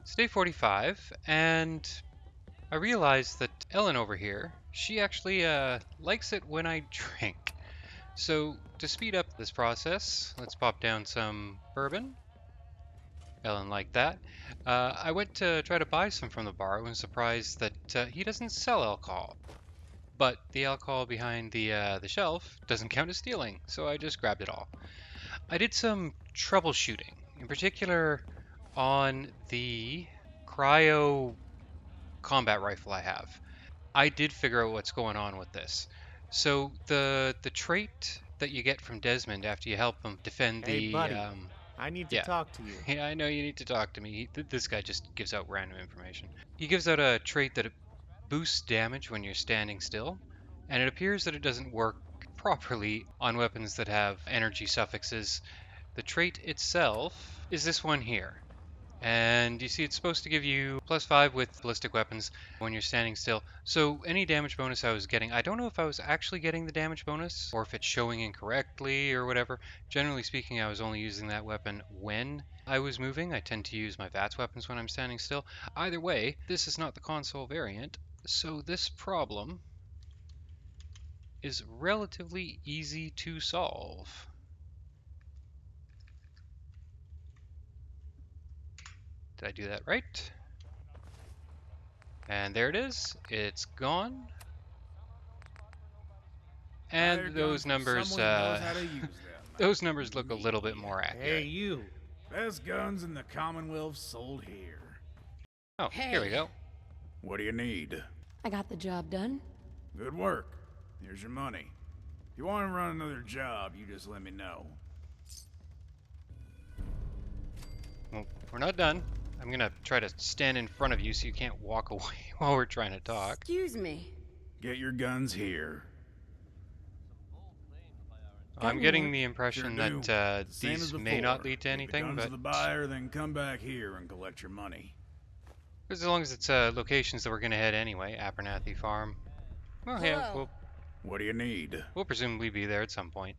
It's day 45, and I realized that Ellen over here, she actually likes it when I drink. So to speed up this process, let's pop down some bourbon. Ellen liked that. I went to try to buy some from the bar and was surprised that he doesn't sell alcohol. But the alcohol behind the shelf doesn't count as stealing, so I just grabbed it all. I did some troubleshooting, in particular on the cryo combat rifle I have. I did figure out what's going on with this. So the trait that you get from Desmond after you help him defend Hey, the buddy, I need to yeah. talk to you. Yeah, I know you need to talk to me. This guy just gives out random information. He gives out a trait that boosts damage when you're standing still, and it appears that it doesn't work properly on weapons that have energy suffixes. The trait itself is this one here. And you see, it's supposed to give you +5 with ballistic weapons when you're standing still. So any damage bonus I was getting, I don't know if I was actually getting the damage bonus or if it's showing incorrectly or whatever. Generally speaking, I was only using that weapon when I was moving. I tend to use my VATS weapons when I'm standing still. Either way, this is not the console variant, so this problem is relatively easy to solve. Did I do that right? And there it is. It's gone. And Hired guns those from numbers, someone who knows how to use them. those numbers look a little bit Me. more Hey, accurate. you. Best guns in the Commonwealth sold here. Oh, here we Hey, go. What do you need? I got the job done. Good work. Here's your money. If you want to run another job, you just let me know. Well, we're not done. I'm gonna try to stand in front of you so you can't walk away while we're trying to talk. Excuse me. Get your guns here. That I'm will getting work. the Sure impression do. that Same as these before. may not lead to Give the anything, guns but to the buyer, then come back here and collect your money. as long as it's locations that we're gonna head anyway, Abernathy Farm. Well, yeah, Hello. What do you need? we'll presumably be there at some point.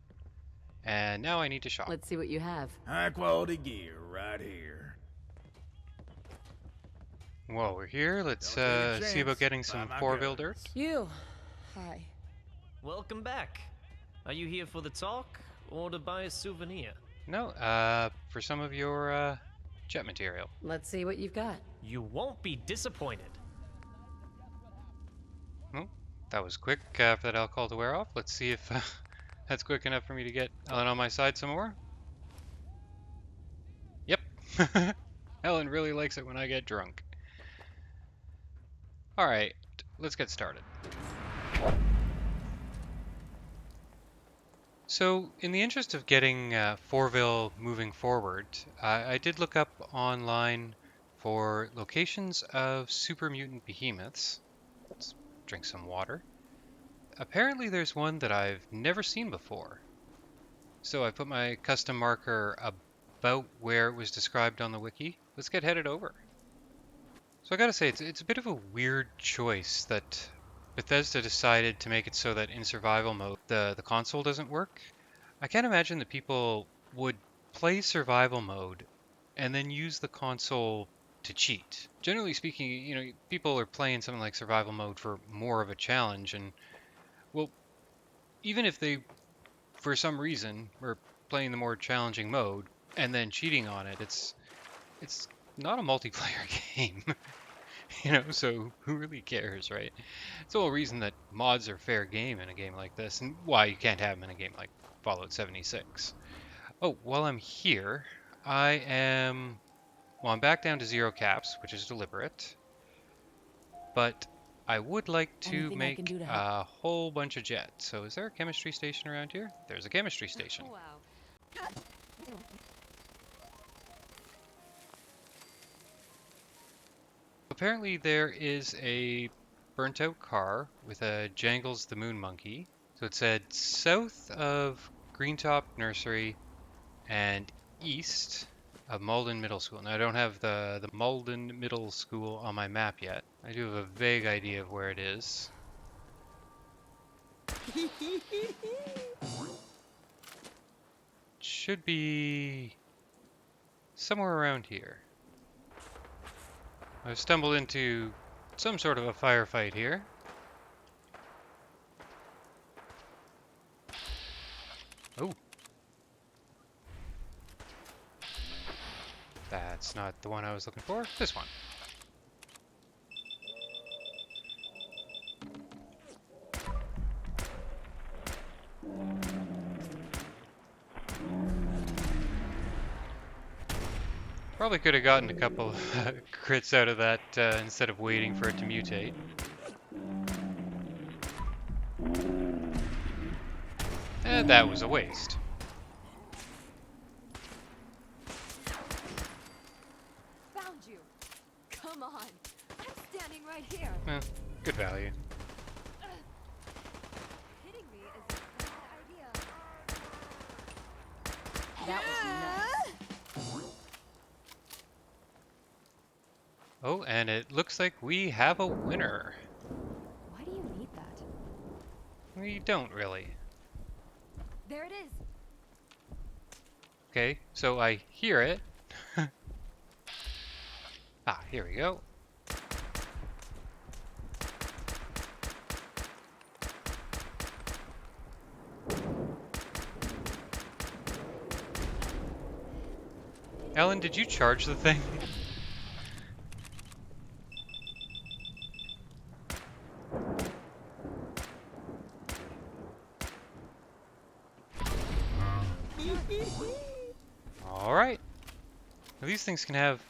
And now I need to shop. Let's see what you have. High quality gear right here. While we're here, let's Don't take a see about chance. getting Buy some my four-wheel dirt. guns. You. Hi. Welcome back. Are you here for the talk or to buy a souvenir? No, for some of your jet material. Let's see what you've got. You won't be disappointed. Well, that was quick for that alcohol to wear off. Let's see if that's quick enough for me to get Ellen on my side some more. Yep. Ellen really likes it when I get drunk. Alright, let's get started. So, in the interest of getting Fourville moving forward, I did look up online for locations of super mutant behemoths. Let's drink some water. Apparently there's one that I've never seen before. So I put my custom marker about where it was described on the wiki. Let's get headed over. So I gotta say, it's a bit of a weird choice that Bethesda decided to make it so that in survival mode the console doesn't work. I can't imagine that people would play survival mode and then use the console to cheat. Generally speaking, people are playing something like survival mode for more of a challenge, and well, even if they for some reason were playing the more challenging mode and then cheating on it, it's not a multiplayer game. So who really cares, right? It's the whole reason that mods are fair game in a game like this, and why you can't have them in a game like Fallout 76. Oh, while I'm here, I'm back down to 0 caps, which is deliberate, but I would like to Anything I can make do to help? a whole bunch of jets. So is there a chemistry station around here? There's a chemistry station. Wow. Apparently there is a burnt out car with a Jangles the Moon Monkey. So it said south of Greentop Nursery and east of Malden Middle School. Now I don't have the Malden Middle School on my map yet. I do have a vague idea of where it is. Should be somewhere around here. I've stumbled into some sort of a firefight here. Oh, that's not the one I was looking for. This one. Probably could have gotten a couple of crits out of that instead of waiting for it to mutate. And that was a waste. Found you. Come on. I'm standing right here. Eh, good value. Hitting me is a bad idea. That was nuts. Oh, and it looks like we have a winner. Why do you need that? We don't really. There it is. Okay, so I hear it. Ah, here we go. Ellen, did you charge the thing? Alright. These things can have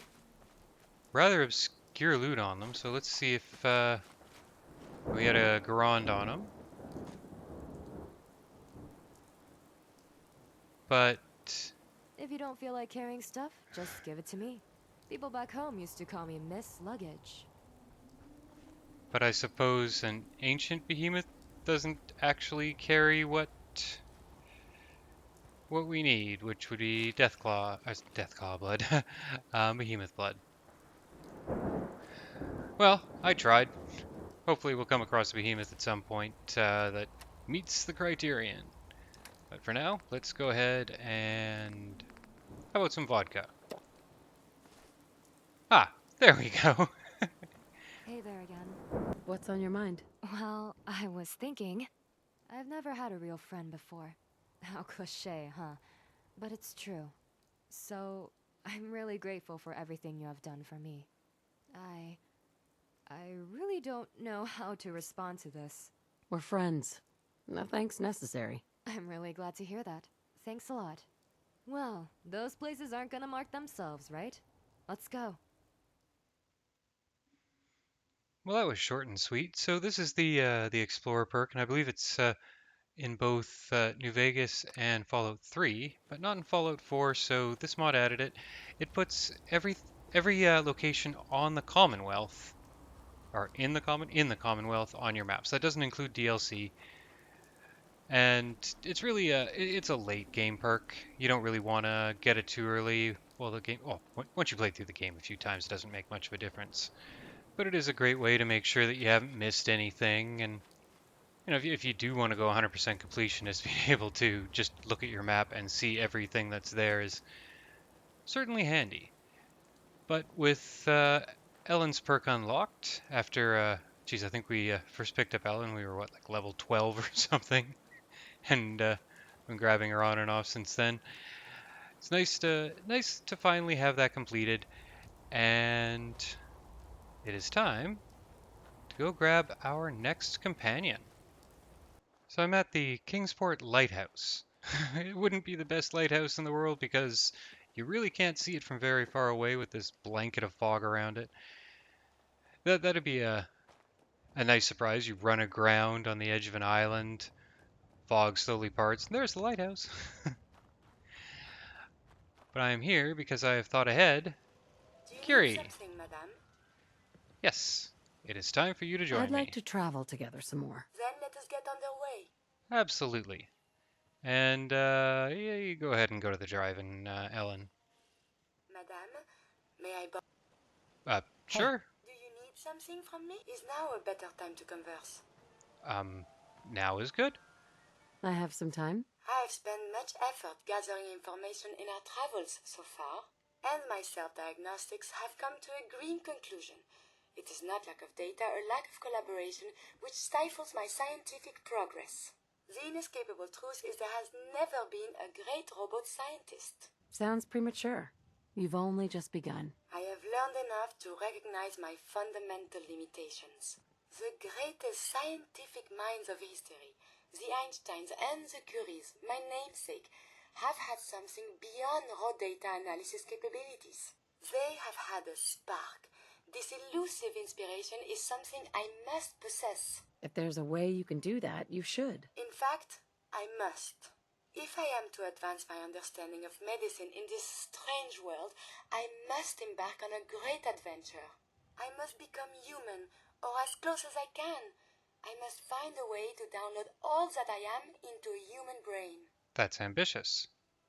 rather obscure loot on them, so let's see if we had a Garand on them. But If you don't feel like carrying stuff, just give it to me. People back home used to call me Miss Luggage. I suppose an ancient behemoth doesn't actually carry what we need, which would be Deathclaw blood, behemoth blood. Well, I tried. Hopefully we'll come across a behemoth at some point that meets the criterion. But for now, let's go ahead and... How about some vodka? Ah, there we go. Hey there again. What's on your mind? Well, I was thinking. I've never had a real friend before. How cliché, huh? But it's true. So, I'm really grateful for everything you have done for me. I really don't know how to respond to this. We're friends. No thanks necessary. I'm really glad to hear that. Thanks a lot. Well, those places aren't gonna mark themselves, right? Let's go. Well, that was short and sweet. So this is the Explorer perk, and I believe it's in both New Vegas and Fallout 3, but not in Fallout 4. So this mod added it. It puts every location on the Commonwealth, or in the Commonwealth on your maps. That doesn't include DLC, and it's really it's a late game perk. You don't really want to get it too early. Well, the game, once you play through the game a few times, it doesn't make much of a difference. But it is a great way to make sure that you haven't missed anything. And you know, if you do want to go 100% completionist, being able to just look at your map and see everything that's there is certainly handy. But with Ellen's perk unlocked, after, geez, I think we first picked up Ellen, we were what, like level 12 or something, and been grabbing her on and off since then. It's nice to finally have that completed, and it is time to go grab our next companion. So I'm at the Kingsport Lighthouse. It wouldn't be the best lighthouse in the world because you really can't see it from very far away with this blanket of fog around it. That'd be a nice surprise. You run aground on the edge of an island, fog slowly parts, and there's the lighthouse. But I am here because I have thought ahead. Do you need Curie, something, madame? yes, it is time for you to I'd join like me. to travel together some more. Then let us get underway. Absolutely. And yeah, you go ahead and go to the drive-in, Ellen. Madame, may I borrow? Sure. Do you need something from me? Is now a better time to converse? Um, now is good. I have some time. I have spent much effort gathering information in our travels so far. and my self-diagnostics have come to a green conclusion. It is not lack of data or lack of collaboration which stifles my scientific progress. The inescapable truth is there has never been a great robot scientist. Sounds premature. You've only just begun. I have learned enough to recognize my fundamental limitations. The greatest scientific minds of history, the Einsteins and the Curies, my namesake, have had something beyond raw data analysis capabilities. They have had a spark. This elusive inspiration is something I must possess. If there's a way you can do that, you should. In fact, I must. If I am to advance my understanding of medicine in this strange world, I must embark on a great adventure. I must become human, or as close as I can. I must find a way to download all that I am into a human brain. That's ambitious.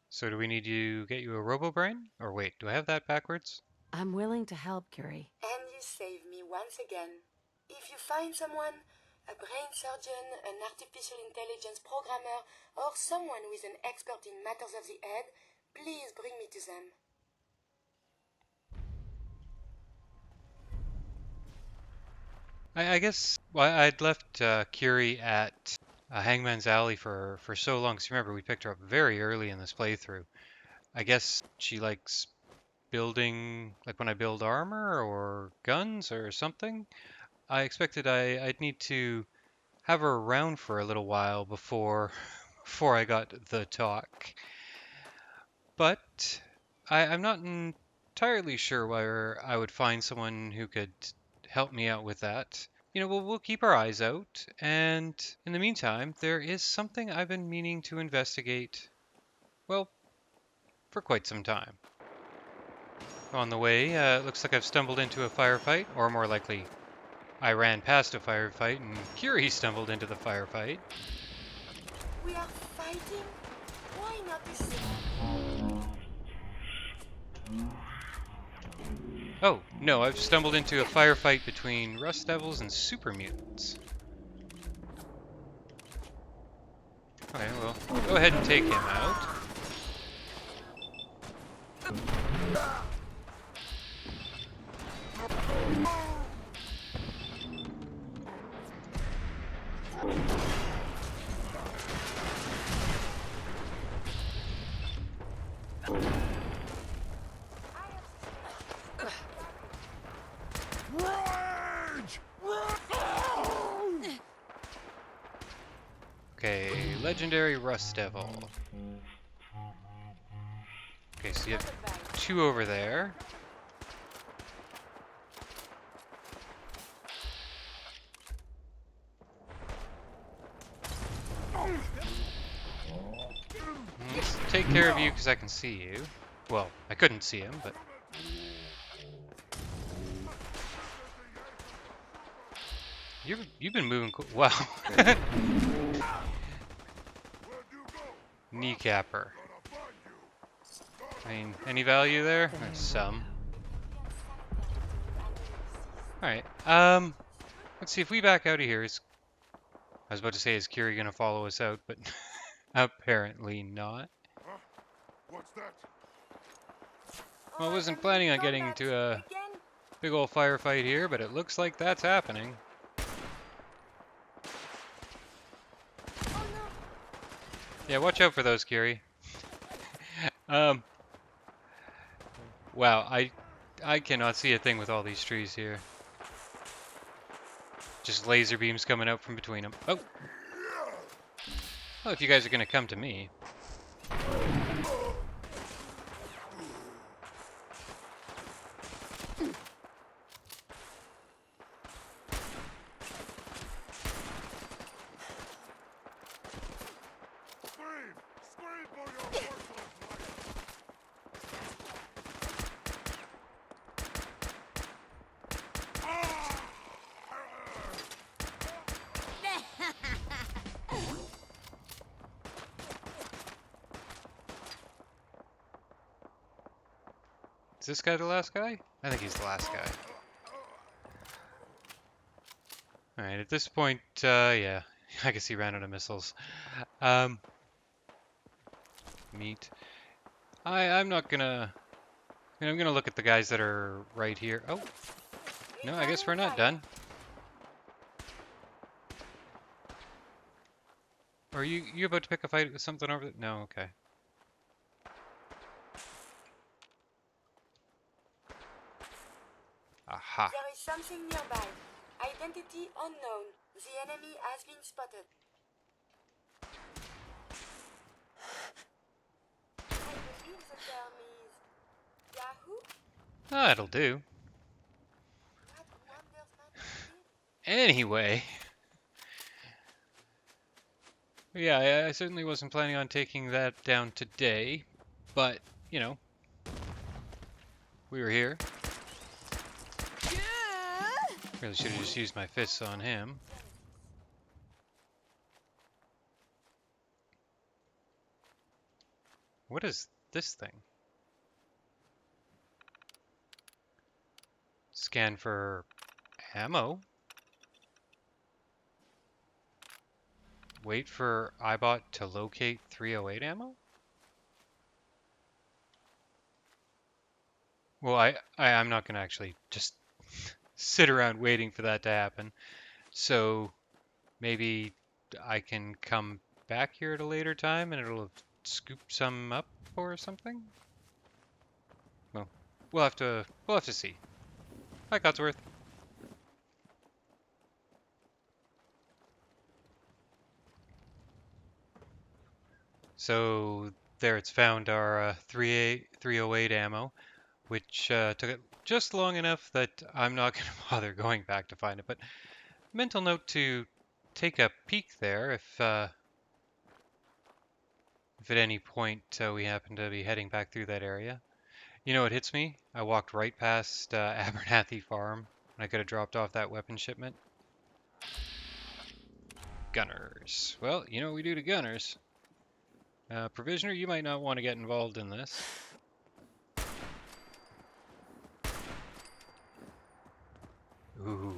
So do we need to get you a robo-brain? Or wait, do I have that backwards? I'm willing to help, Curie. And you save me once again. If you find someone, a brain surgeon, an artificial intelligence programmer, or someone who is an expert in matters of the head, please bring me to them. I guess well, I'd left Curie at Hangman's Alley for so long. So remember, we picked her up very early in this playthrough. I guess she likes building, like when I build armor or guns or something. I expected I'd need to have her around for a little while before I got the talk. But I'm not entirely sure where I would find someone who could help me out with that. You know, we'll keep our eyes out, and in the meantime, there is something I've been meaning to investigate, well, for quite some time. On the way, it looks like I've stumbled into a firefight, or more likely, I ran past a firefight and Curie stumbled into the firefight. We are fighting? Why not this? Oh, no, I've stumbled into a firefight between Rust Devils and Super Mutants. Okay, well, go ahead and take him out. Okay, Legendary Rust Devil. Okay, so you have two over there. Let's take care of you because I can see you. Well, I couldn't see him, but... You've been moving wow. Kneecapper. I mean, any value there? There's some. Alright, let's see if we back out of here. I was about to say, is Curie gonna follow us out, but apparently not. What's that? Well, I wasn't planning on getting into a big old firefight here, but it looks like that's happening. Yeah, watch out for those, Curie. Wow, I cannot see a thing with all these trees here. Just laser beams coming out from between them. Oh! Well, if you guys are gonna come to me. Scream for your worthless Is this guy the last guy? I think he's the last guy. Alright, at this point, yeah, I guess he ran out of missiles. Meat. I'm not gonna And I'm gonna look at the guys that are right here. Oh, no, I guess Returning we're not fire. done. Are you about to pick a fight with something over there? No, okay. Aha. There is something nearby. Identity unknown. The enemy has been spotted. I believe the term is Yahoo? That'll do. What wonders man live? Anyway, yeah, I certainly wasn't planning on taking that down today, but, you know, we were here. Really should have just used my fists on him. What is this thing? Scan for ammo. Wait for iBot to locate 308 ammo? Well, I'm not going to actually just sit around waiting for that to happen. So maybe I can come back here at a later time and it'll scoop some up or something? Well, we'll have to see. Hi, Codsworth. So there it's found our 308 ammo, which took it just long enough that I'm not going to bother going back to find it. But mental note to take a peek there if at any point we happen to be heading back through that area. You know what hits me? I walked right past Abernathy Farm, and I could have dropped off that weapon shipment. Gunners. Well, you know what we do to gunners. Provisioner, you might not want to get involved in this. Ooh,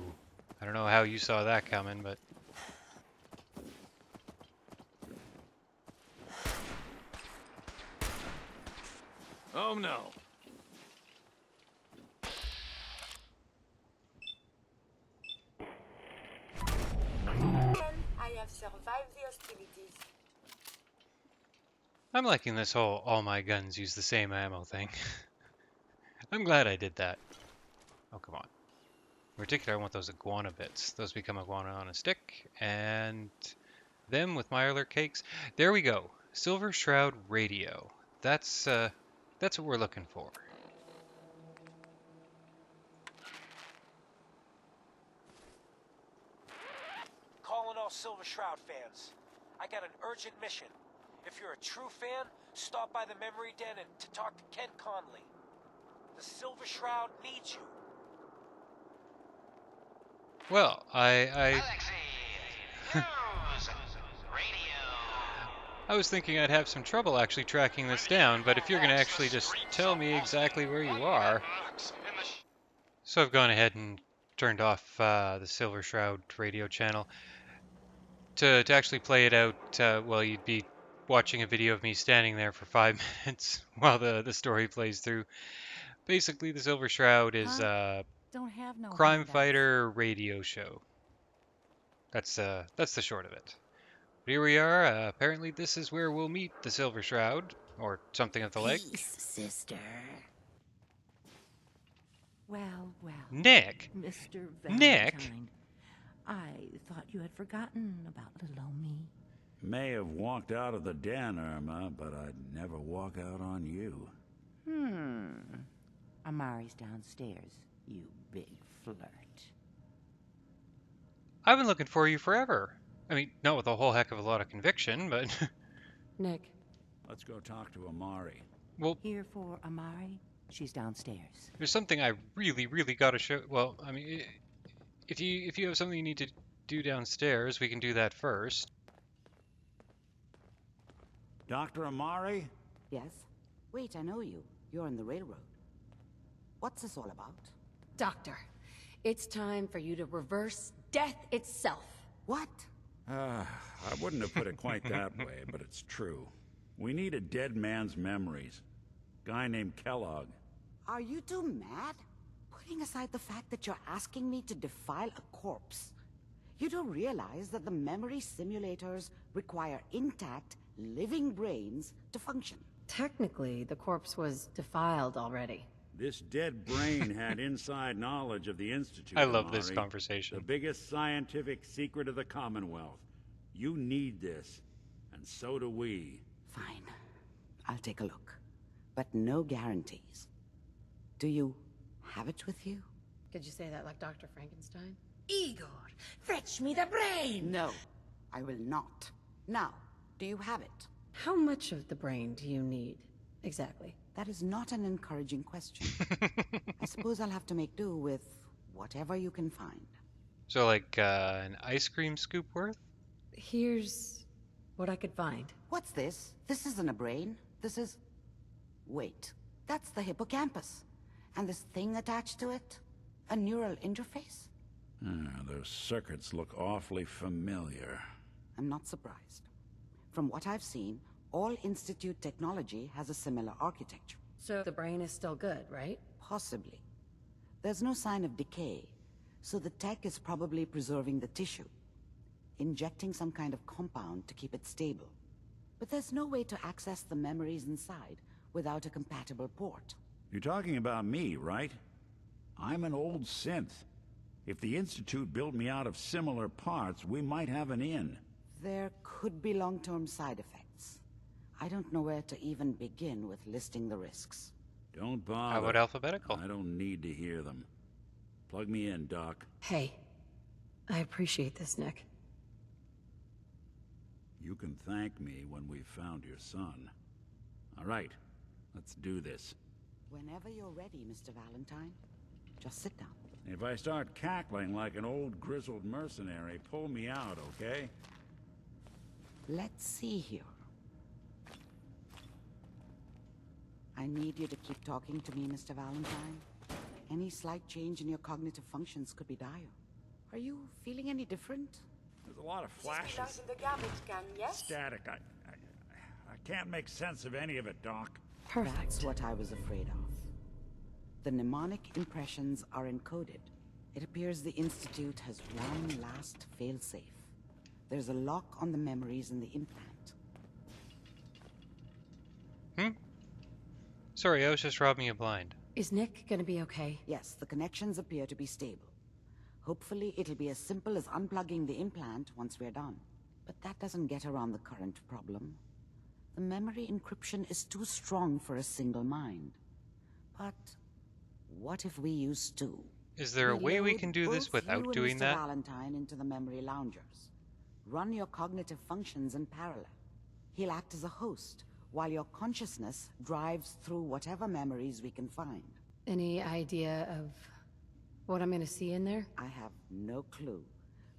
I don't know how you saw that coming, but... Oh no. I have survived the hostilities. I'm liking this whole all my guns use the same ammo thing. I'm glad I did that. Oh, come on. In particular, I want those iguana bits. Those become iguana on a stick, and them with Mirelurk cakes. There we go. Silver Shroud Radio. That's what we're looking for. Calling all Silver Shroud fans. I got an urgent mission. If you're a true fan, stop by the Memory Den and to talk to Ken Conley. The Silver Shroud needs you. Well, I was thinking I'd have some trouble actually tracking this down, but if you're going to actually just tell me exactly where you are... So I've gone ahead and turned off the Silver Shroud radio channel. To actually play it out, well, you'd be watching a video of me standing there for 5 minutes while the story plays through. Basically, the Silver Shroud is a Don't have no crime handouts. fighter radio show. That's the short of it. But here we are. Apparently, this is where we'll meet the Silver Shroud, or something of the like. Peace, sister. Well, well. Nick! Mr. Nick! Valentine. I thought you had forgotten about little old me. May have walked out of the den, Irma, but I'd never walk out on you. Amari's downstairs, you big flirt. I've been looking for you forever. I mean, not with a whole heck of a lot of conviction, but... Nick, Let's go talk to Amari. Well, Here for Amari? She's downstairs. there's something I really, really gotta show... Well, I mean, if you have something you need to do downstairs, we can do that first. Dr. Amari? Yes? Wait, I know you. You're on the railroad. What's this all about? Doctor, it's time for you to reverse death itself. What? I wouldn't have put it quite that way, but it's true. We need a dead man's memories. Guy named Kellogg. Are you two mad? Putting aside the fact that you're asking me to defile a corpse, you do realize that the memory simulators require intact, living brains to function. Technically, the corpse was defiled already. This dead brain had inside knowledge of the Institute, I love this Amari. conversation. The biggest scientific secret of the Commonwealth. You need this, and so do we. Fine. I'll take a look. But no guarantees. Do you have it with you? Could you say that like Dr. Frankenstein? Igor, fetch me the brain! No, I will not. Now, do you have it? How much of the brain do you need, exactly? That is not an encouraging question. I suppose I'll have to make do with whatever you can find. So like an ice cream scoop worth? Here's what I could find. What's this? This isn't a brain. This is... Wait. That's the hippocampus. And this thing attached to it? A neural interface? Those circuits look awfully familiar. I'm not surprised. From what I've seen, all Institute technology has a similar architecture. So the brain is still good, right? Possibly. There's no sign of decay, so the tech is probably preserving the tissue, injecting some kind of compound to keep it stable. But there's no way to access the memories inside without a compatible port. You're talking about me, right? I'm an old synth. If the Institute built me out of similar parts, we might have an in. There could be long-term side effects. I don't know where to even begin with listing the risks. Don't bother. How about alphabetical? I don't need to hear them. Plug me in, Doc. Hey, I appreciate this, Nick. You can thank me when we've found your son. All right, let's do this. Whenever you're ready, Mr. Valentine. Just sit down. If I start cackling like an old grizzled mercenary, pull me out, okay? Let's see here. I need you to keep talking to me, Mr. Valentine. Any slight change in your cognitive functions could be dire. Are you feeling any different? There's a lot of This belongs flashes. in the garbage can, yes? Static. I can't make sense of any of it, Doc. Perfect. That's what I was afraid of. The mnemonic impressions are encoded. It appears the Institute has one last failsafe. There's a lock on the memories in the implant. Sorry, I was just robbing you blind. Is Nick gonna be okay? Yes, the connections appear to be stable. Hopefully it'll be as simple as unplugging the implant once we're done. But that doesn't get around the current problem. The memory encryption is too strong for a single mind. But what if we use two? Is there a way we can do this Both you without and doing Mr. that? Valentine into the memory loungers. Run your cognitive functions in parallel. He'll act as a host, while your consciousness drives through whatever memories we can find. Any idea of what I'm gonna see in there? I have no clue.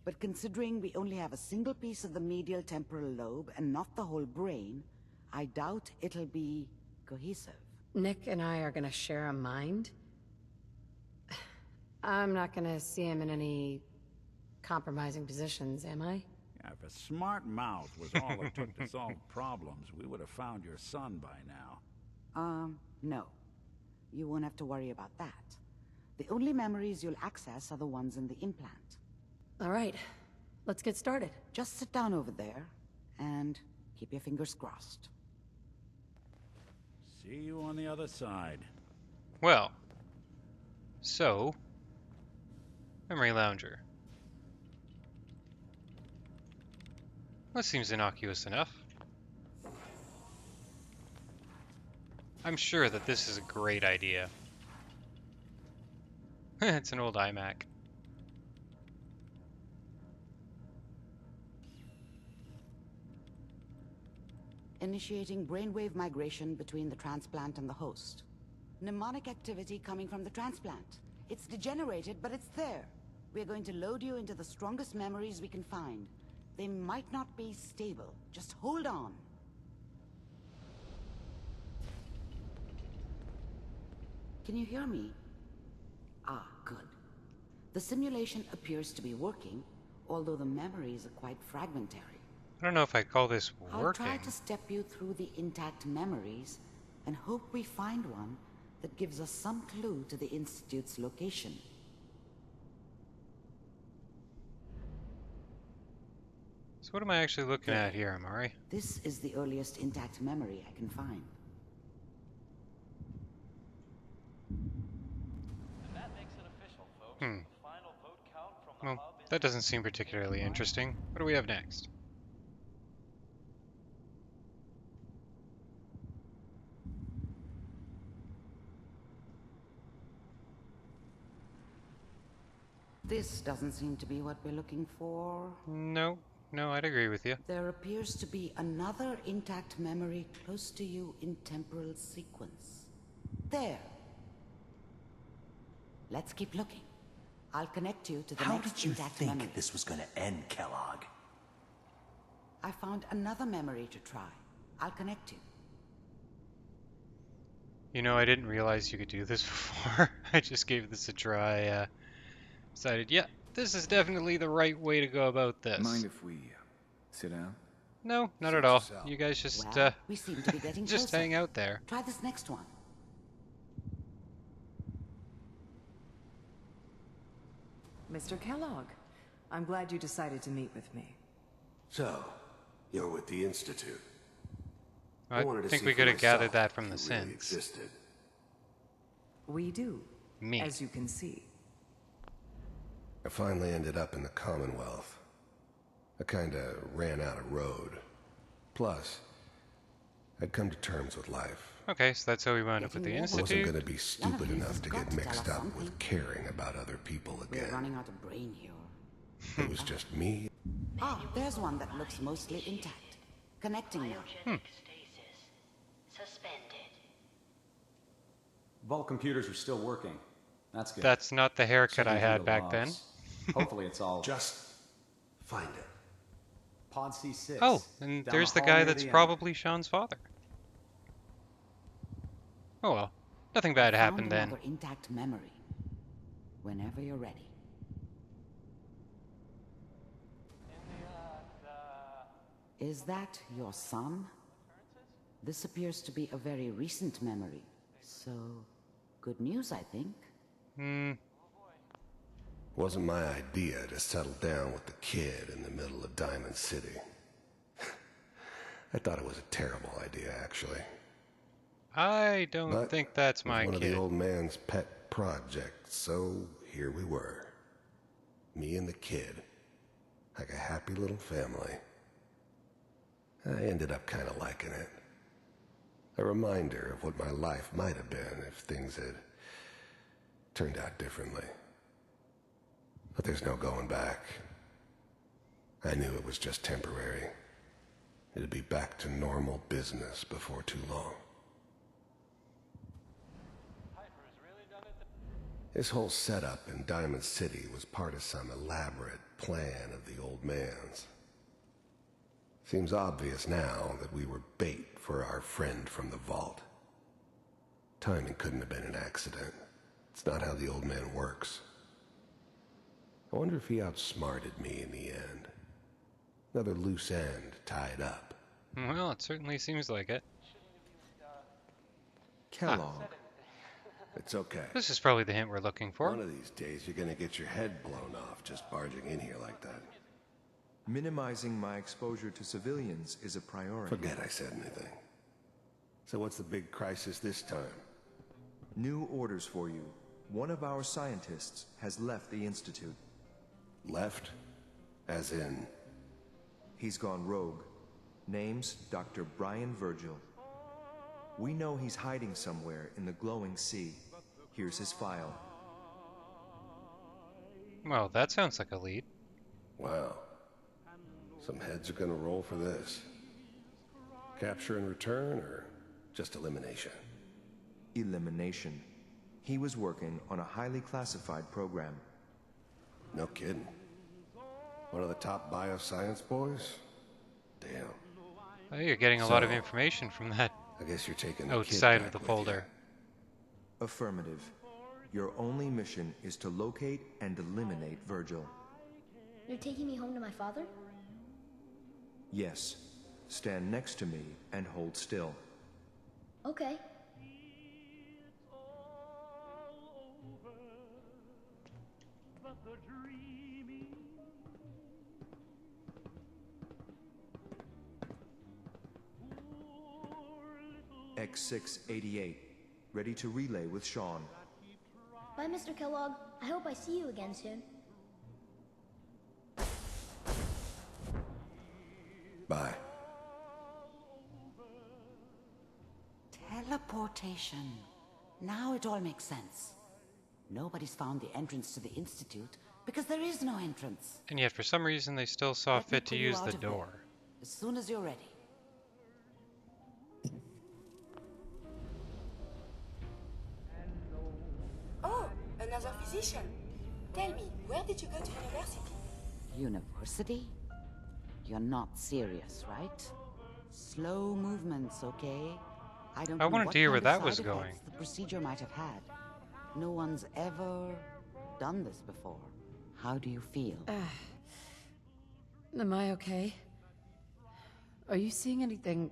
But considering we only have a single piece of the medial temporal lobe and not the whole brain, I doubt it'll be cohesive. Nick and I are gonna share a mind? I'm not gonna see him in any compromising positions, am I? Yeah, if a smart mouth was all it took to solve problems, we would have found your son by now. No. You won't have to worry about that. The only memories you'll access are the ones in the implant. All right, let's get started. Just sit down over there, and keep your fingers crossed. See you on the other side. Well, so, memory lounger. That seems innocuous enough. I'm sure that this is a great idea. It's an old iMac. Initiating brainwave migration between the transplant and the host. Mnemonic activity coming from the transplant. It's degenerated, but it's there. We're going to load you into the strongest memories we can find. They might not be stable. Just hold on. Can you hear me? Ah, good. The simulation appears to be working, although the memories are quite fragmentary. I don't know if I call this I'll working. try to step you through the intact memories and hope we find one that gives us some clue to the Institute's location. So what am I actually looking at here, Amari? This is the earliest intact memory I can find. Well, that doesn't seem particularly interesting. What do we have next? This doesn't seem to be what we're looking for. No, I'd agree with you. There appears to be another intact memory close to you in temporal sequence. There. Let's keep looking. I'll connect you to the How next did you intact think memory. this was gonna end, Kellogg? I found another memory to try. I'll connect you. You know, I didn't realize you could do this before. I just gave this a try. Decided, yeah, this is definitely the right way to go about this. Mind if we sit down? No, not Suit at all. yourself. You guys just, Well, we seem to be getting just closer. hang out there. Try this next one. Mr. Kellogg, I'm glad you decided to meet with me. So, you're with the Institute. I wanted to think see we for could have gathered myself that from if the you really synths. existed. We do, Me. as you can see. I finally ended up in the Commonwealth. I kinda ran out of road. Plus, I'd come to terms with life. Okay, so that's how we wound up with the Getting I warmer. Institute. wasn't gonna be stupid you enough has to got get to tell mixed us up something. with caring about other people We're again. running out of brain here. It was just me. Ah, there's one that looks mostly intact. Connecting now. Stasis. Suspended. Vault computers are still working. That's good. That's not the haircut I Checking through had the back then. logs. Hopefully it's all... Just find it. Pod C6. Oh, and down there's the hall guy near that's the end. probably Sean's father. Oh well, nothing bad happened Found then. another intact memory. Whenever you're ready. Is that your son? This appears to be a very recent memory. So, good news, I think. Wasn't my idea to settle down with the kid in the middle of Diamond City. I thought it was a terrible idea, actually. I don't But think that's it was my one of kid. the old man's pet projects, so here we were. Me and the kid. Like a happy little family. I ended up kind of liking it. A reminder of what my life might have been if things had turned out differently. But there's no going back. I knew it was just temporary. It'd be back to normal business before too long. This whole setup in Diamond City was part of some elaborate plan of the old man's. Seems obvious now that we were bait for our friend from the vault. Timing couldn't have been an accident. It's not how the old man works. I wonder if he outsmarted me in the end. Another loose end tied up. Well, it certainly seems like it. Kellogg. It's okay. This is probably the hint we're looking for. One of these days you're gonna get your head blown off just barging in here like that. Minimizing my exposure to civilians is a priority. Forget I said anything. So what's the big crisis this time? New orders for you. One of our scientists has left the Institute. Left? As in? He's gone rogue. Name's Dr. Brian Virgil. We know he's hiding somewhere in the glowing sea. Here's his file. Well, that sounds like a lead. Wow. Some heads are gonna roll for this. Capture and return, or just elimination? Elimination. He was working on a highly classified program. No kidding. One of the top bioscience boys? Damn. Oh, you're getting a lot of information from that I guess you're taking the outside kid of the back with folder. Affirmative. Your only mission is to locate and eliminate Virgil. You're taking me home to my father? Yes. Stand next to me and hold still. Okay. X688, ready to relay with Sean. Bye, Mr. Kellogg. I hope I see you again soon. Bye. Teleportation. Now it all makes sense. Nobody's found the entrance to the Institute because there is no entrance. And yet for some reason they still saw Let me fit to pull you use out the of there door. as soon as you're ready. Oh, another physician. Tell me, where did you go to university? University? You're not serious, right? Slow movements, okay? I don't I know wanted what to hear kind where of that was side going. effects the procedure might have had. No one's ever done this before. How do you feel? Am I okay? Are you seeing anything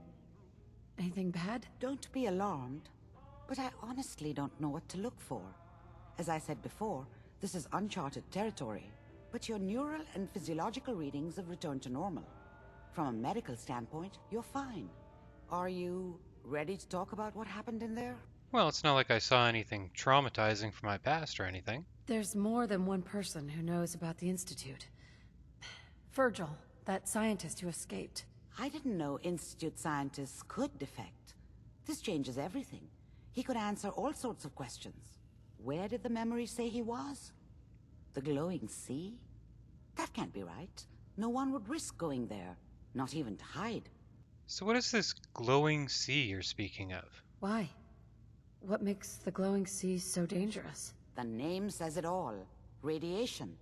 bad? Don't be alarmed, but I honestly don't know what to look for. As I said before, this is uncharted territory, but your neural and physiological readings have returned to normal. From a medical standpoint, you're fine. Are you ready to talk about what happened in there? Well, it's not like I saw anything traumatizing from my past or anything. There's more than one person who knows about the Institute. Virgil, that scientist who escaped. I didn't know Institute scientists could defect. This changes everything. He could answer all sorts of questions. Where did the memory say he was? The glowing sea? That can't be right. No one would risk going there, not even to hide. So what is this glowing sea you're speaking of? Why? What makes the glowing sea so dangerous? The name says it all. Radiation.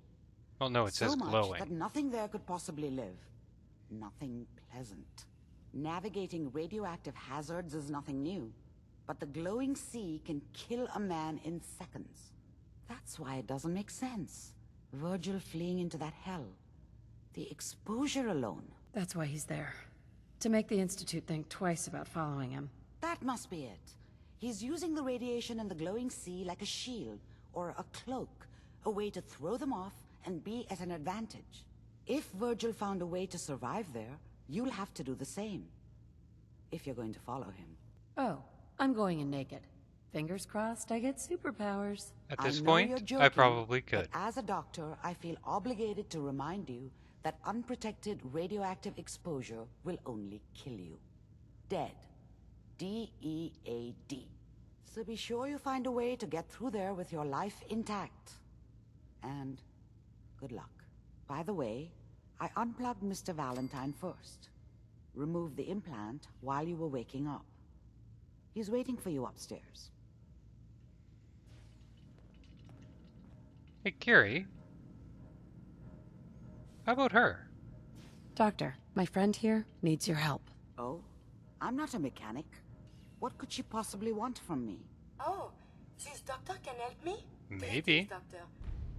Well, no, it says So much glowing. that nothing there could possibly live. Nothing pleasant. Navigating radioactive hazards is nothing new. But the glowing sea can kill a man in seconds. That's why it doesn't make sense. Virgil fleeing into that hell. The exposure alone. That's why he's there. To make the Institute think twice about following him. That must be it. He's using the radiation in the glowing sea like a shield, or a cloak, a way to throw them off and be at an advantage. If Virgil found a way to survive there, you'll have to do the same. If you're going to follow him. Oh, I'm going in naked. Fingers crossed I get superpowers. At this I know point, you're I joking, probably could. But as a doctor, I feel obligated to remind you that unprotected radioactive exposure will only kill you. Dead. D-E-A-D. So be sure you find a way to get through there with your life intact. And good luck. By the way, I unplugged Mr. Valentine first. Removed the implant while you were waking up. He's waiting for you upstairs. Hey, Curie. How about her? Doctor, my friend here needs your help. Oh? I'm not a mechanic. What could she possibly want from me? Oh, this doctor can help me? Maybe. Greetings, doctor.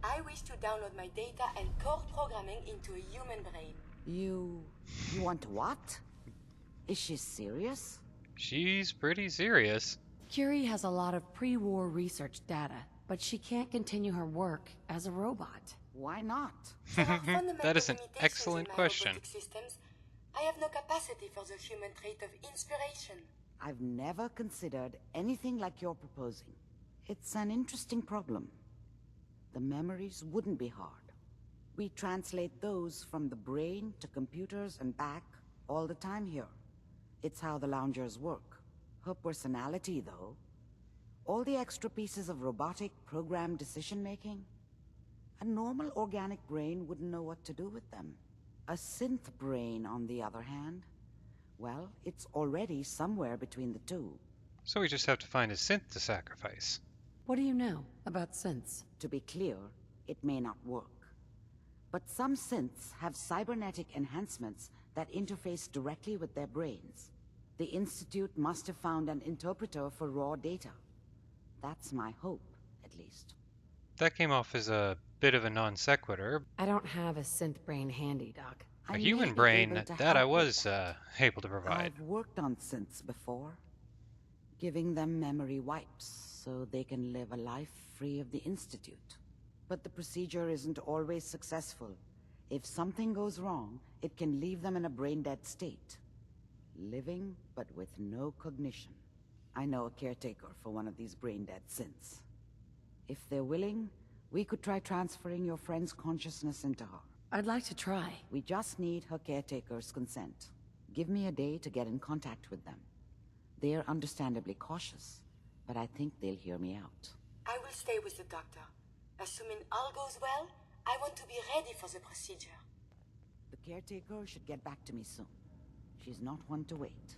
I wish to download my data and core programming into a human brain. You want what? Is she serious? She's pretty serious. Curie has a lot of pre-war research data, but she can't continue her work as a robot. Why not? That is an excellent question. Systems, I have no capacity for the human trait of inspiration. I've never considered anything like you're proposing. It's an interesting problem. The memories wouldn't be hard. We translate those from the brain to computers and back all the time here. It's how the loungers work. Her personality, though. All the extra pieces of robotic, programmed decision-making. A normal organic brain wouldn't know what to do with them. A synth brain, on the other hand, well, it's already somewhere between the two. So we just have to find a synth to sacrifice. What do you know about synths? To be clear, it may not work. But some synths have cybernetic enhancements that interface directly with their brains. The Institute must have found an interpreter for raw data. That's my hope, at least. That came off as a bit of a non sequitur. I don't have a synth brain handy, Doc. A human brain, that I was able to provide. I've worked on synths before. Giving them memory wipes so they can live a life free of the Institute. But the procedure isn't always successful. If something goes wrong, it can leave them in a brain-dead state. Living, but with no cognition. I know a caretaker for one of these brain-dead synths. If they're willing, we could try transferring your friend's consciousness into her. I'd like to try. We just need her caretaker's consent. Give me a day to get in contact with them. They're understandably cautious, but I think they'll hear me out. I will stay with the doctor. Assuming all goes well, I want to be ready for the procedure. The caretaker should get back to me soon. She's not one to wait.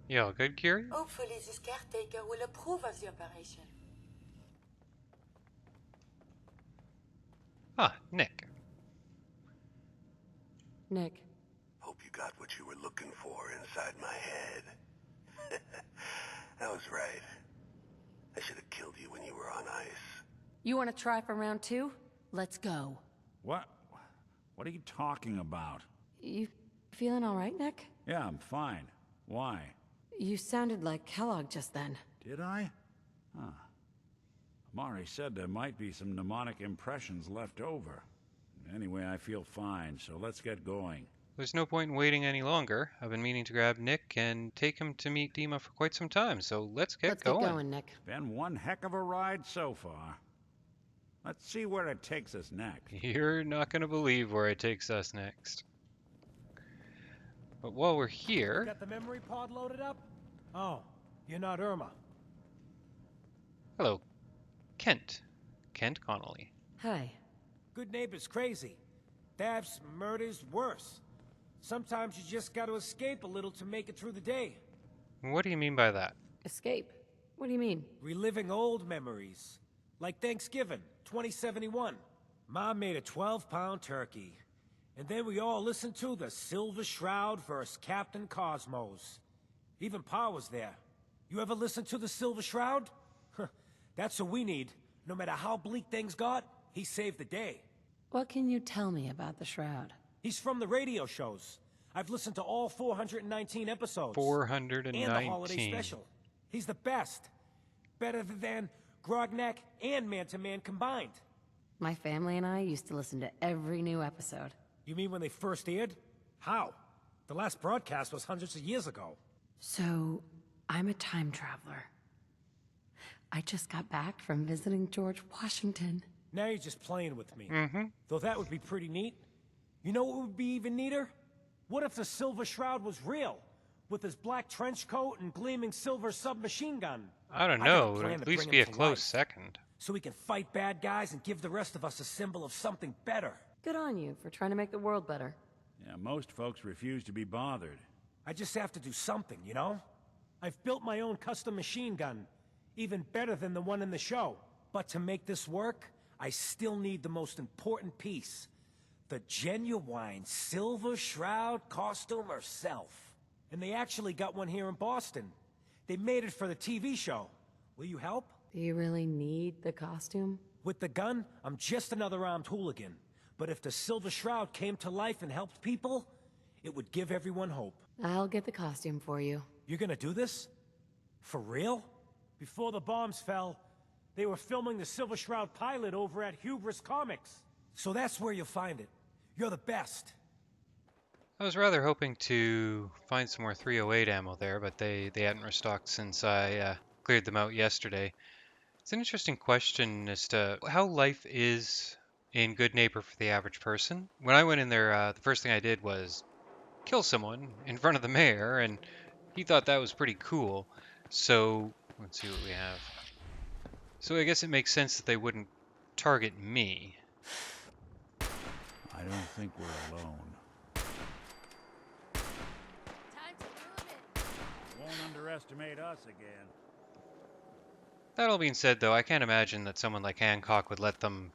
You all good, Kiri? Hopefully this caretaker will approve of the operation. Ah, Nick. Nick. Hope you got what you were looking for inside my head. I was right. I should have killed you when you were on ice. You want to try for round 2? Let's go. What? What are you talking about? You feeling all right, Nick? Yeah, I'm fine. Why? You sounded like Kellogg just then. Did I? Huh. Amari said there might be some mnemonic impressions left over. Anyway, I feel fine, so let's get going. There's no point in waiting any longer. I've been meaning to grab Nick and take him to meet Dima for quite some time, so let's get going. Let's get going, Nick. Been one heck of a ride so far. Let's see where it takes us next. You're not going to believe where it takes us next. But while we're here... Got the memory pod loaded up? Oh, you're not Irma. Hello, Kent. Kent Connolly. Hi. Good neighbor's crazy. Thefts, murders, worse. Sometimes you just gotta escape a little to make it through the day. What do you mean by that? Escape? What do you mean? Reliving old memories. Like Thanksgiving, 2071. Mom made a 12-pound turkey. And then we all listened to the Silver Shroud vs. Captain Cosmos. Even Pa was there. You ever listen to the Silver Shroud? That's what we need. No matter how bleak things got, he saved the day. What can you tell me about the Shroud? He's from the radio shows. I've listened to all 419 episodes. 419. And the holiday special. He's the best. Better than Grognak and Man to Man combined. My family and I used to listen to every new episode. You mean when they first aired? How? The last broadcast was hundreds of years ago. So, I'm a time traveler. I just got back from visiting George Washington. Now you're just playing with me. Mm-hmm. Though that would be pretty neat. You know what would be even neater? What if the Silver Shroud was real? With his black trench coat and gleaming silver submachine gun. I don't know. It would at least be a close second. So we can fight bad guys and give the rest of us a symbol of something better. Good on you for trying to make the world better. Yeah, most folks refuse to be bothered. I just have to do something, you know? I've built my own custom machine gun. Even better than the one in the show. But to make this work, I still need the most important piece. The genuine Silver Shroud costume herself. And they actually got one here in Boston. They made it for the TV show. Will you help? Do you really need the costume? With the gun, I'm just another armed hooligan. But if the Silver Shroud came to life and helped people, it would give everyone hope. I'll get the costume for you. You're gonna do this? For real? Before the bombs fell, they were filming the Silver Shroud pilot over at Hubris Comics. So that's where you'll find it. You're the best. I was rather hoping to find some more 308 ammo there, but they hadn't restocked since I cleared them out yesterday. It's an interesting question as to how life is in Good Neighbor for the average person. When I went in there, the first thing I did was kill someone in front of the mayor, and he thought that was pretty cool. So, let's see what we have. So I guess it makes sense that they wouldn't target me. I don't think we're alone. Won't underestimate us again. That all being said, though, I can't imagine that someone like Hancock would let them,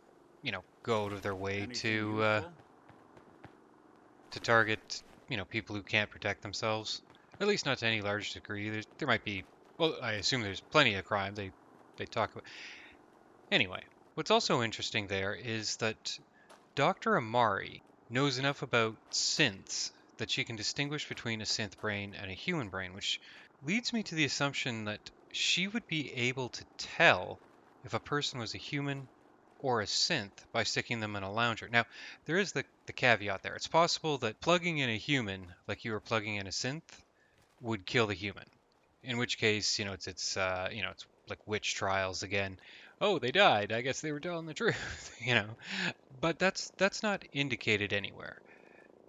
go out of their way to target, people who can't protect themselves. At least not to any large degree. There might be, well, I assume there's plenty of crime they talk about. Anyway, what's also interesting there is that Dr. Amari knows enough about synths that she can distinguish between a synth brain and a human brain, which leads me to the assumption that she would be able to tell if a person was a human or a synth by sticking them in a lounger. Now, there is the caveat there. It's possible that plugging in a human, like you were plugging in a synth, would kill the human. In which case, it's like witch trials again. Oh, they died. I guess they were telling the truth, But that's not indicated anywhere.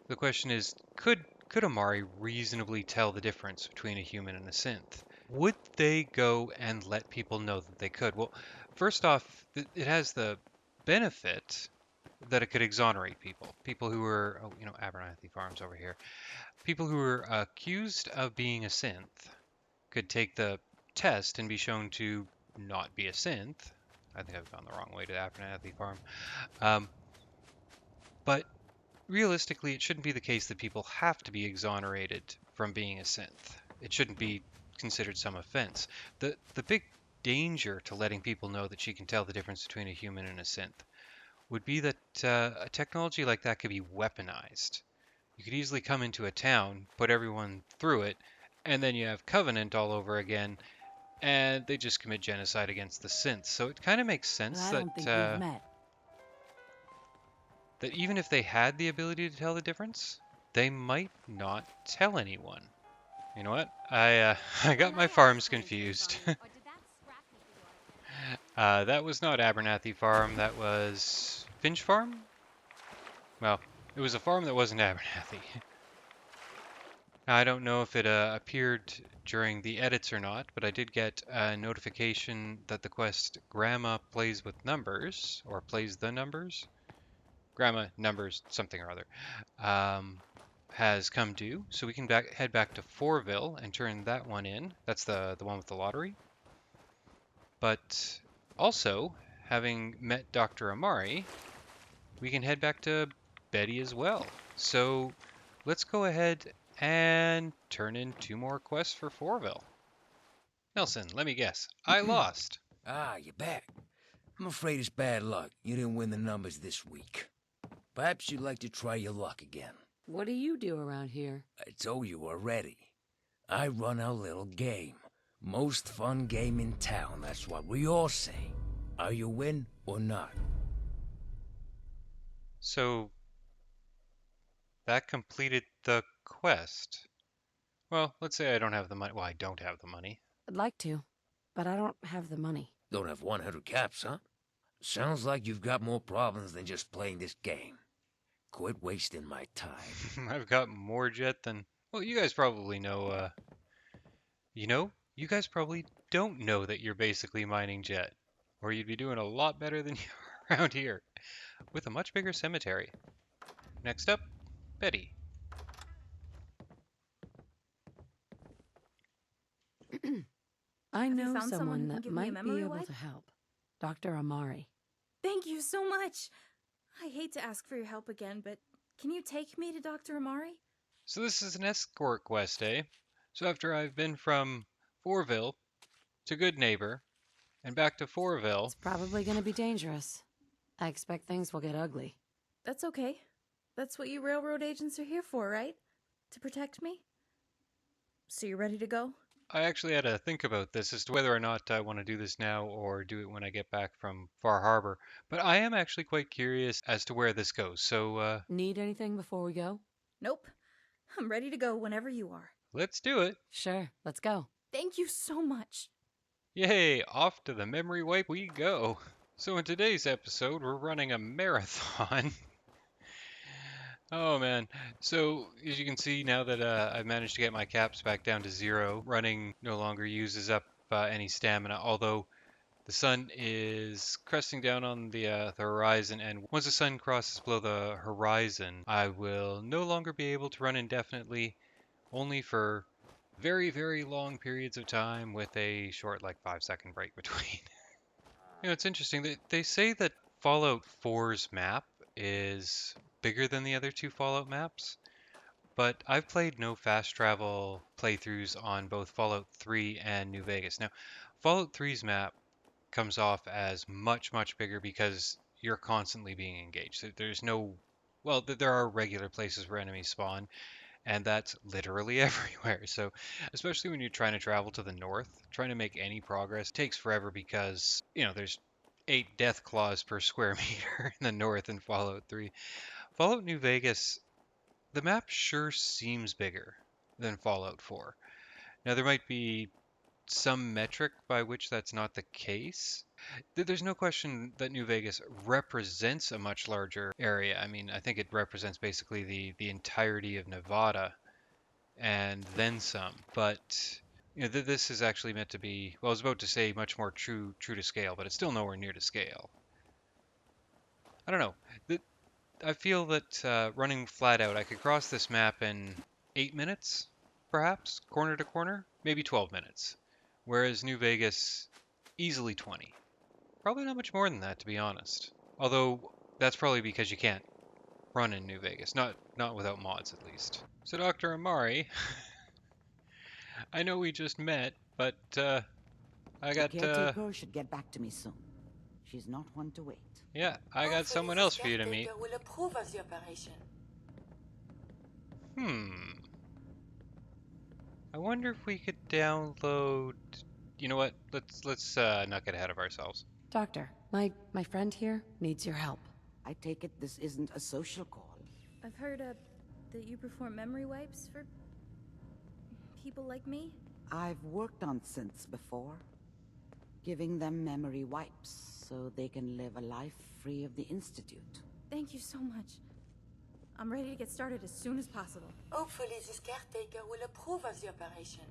The question is, could Amari reasonably tell the difference between a human and a synth? Would they go and let people know that they could? Well, first off, it has the benefit that it could exonerate people. People who were, Abernathy Farms over here. People who were accused of being a synth could take the test and be shown to not be a synth. I think I've gone the wrong way to Abernathy Farm. Um, but realistically, it shouldn't be the case that people have to be exonerated from being a synth. It shouldn't be considered some offense. The big danger to letting people know that she can tell the difference between a human and a synth would be that a technology like that could be weaponized. You could easily come into a town, put everyone through it, and then you have Covenant all over again, and they just commit genocide against the synths. So it kind of makes sense I don't think we've met. that even if they had the ability to tell the difference, they might not tell anyone. You know what? I got my farms confused. That was not Abernathy Farm. That was Finch Farm. Well, it was a farm that wasn't Abernathy. I don't know if it appeared during the edits or not, but I did get a notification that the quest Grandma Plays with Numbers, or Plays the Numbers, Grandma Numbers something or other, has come due. So we can head back to Forville and turn that one in. That's the one with the lottery. But also, having met Dr. Amari, we can head back to Betty as well. So let's go ahead and turn in 2 more quests for Forville. Nelson, let me guess. I lost. Ah, you're back. I'm afraid it's bad luck. You didn't win the numbers this week. Perhaps you'd like to try your luck again. What do you do around here? I told you already. I run our little game. Most fun game in town, that's what we all say. Are you in or not? So that completed the quest. Well, let's say I don't have the money. Well, I don't have the money. I'd like to, but I don't have the money. Don't have 100 caps, huh? Sounds like you've got more problems than just playing this game. Quit wasting my time. I've got more jet than... Well, you guys probably know, you guys probably don't know that you're basically mining jet. Or you'd be doing a lot better than you are around here. With a much bigger cemetery. Next up, Betty. I Have you know found someone someone who can that give me a might memory be able wipe? to help. Dr. Amari. Thank you so much. I hate to ask for your help again, but can you take me to Dr. Amari? So this is an escort quest, eh? So after I've been from Forville to Good Neighbor and back to Forville... It's probably going to be dangerous. I expect things will get ugly. That's okay. That's what you railroad agents are here for, right? To protect me? So you're ready to go? I actually had to think about this as to whether or not I want to do this now or do it when I get back from Far Harbour. But I am actually quite curious as to where this goes, so Need anything before we go? Nope. I'm ready to go whenever you are. let's do it. Sure, let's go. Thank you so much. Yay, off to the memory wipe we go. So in today's episode, we're running a marathon. Oh man. So as you can see now that I've managed to get my caps back down to 0, running no longer uses up any stamina, although the sun is cresting down on the horizon, and once the sun crosses below the horizon, I will no longer be able to run indefinitely, only for very, very long periods of time with a short, like 5-second break between. It's interesting. They say that Fallout 4's map is bigger than the other 2 Fallout maps, but I've played no fast travel playthroughs on both Fallout 3 and New Vegas. Now, Fallout 3's map comes off as much, much bigger because you're constantly being engaged. There's no, well, there are regular places where enemies spawn, and that's literally everywhere. So, especially when you're trying to travel to the north, trying to make any progress takes forever because, there's 8 death claws per square meter in the north in Fallout 3. Fallout New Vegas, the map sure seems bigger than Fallout 4. Now, there might be some metric by which that's not the case. There's no question that New Vegas represents a much larger area. I mean, I think it represents basically the entirety of Nevada and then some. But this is actually meant to be. Well, I was about to say much more true to scale, but it's still nowhere near to scale. I don't know. I feel that running flat out, I could cross this map in 8 minutes, perhaps, corner to corner, maybe 12 minutes. Whereas New Vegas, easily 20. Probably not much more than that, to be honest. Although that's probably because you can't run in New Vegas, not without mods at least. So Dr. Amari, I know we just met, but I The got caretaker should get back to me soon. She's not one to wait. yeah, I got Hopefully someone this else for you to meet. caretaker will approve of the operation. I wonder if we could download. You know what? Let's not get ahead of ourselves. Doctor, my friend here needs your help. I take it this isn't a social call. I've heard that you perform memory wipes for people like me. I've worked on synths before, giving them memory wipes so they can live a life free of the Institute. Thank you so much. I'm ready to get started as soon as possible. Hopefully this caretaker will approve of the operation.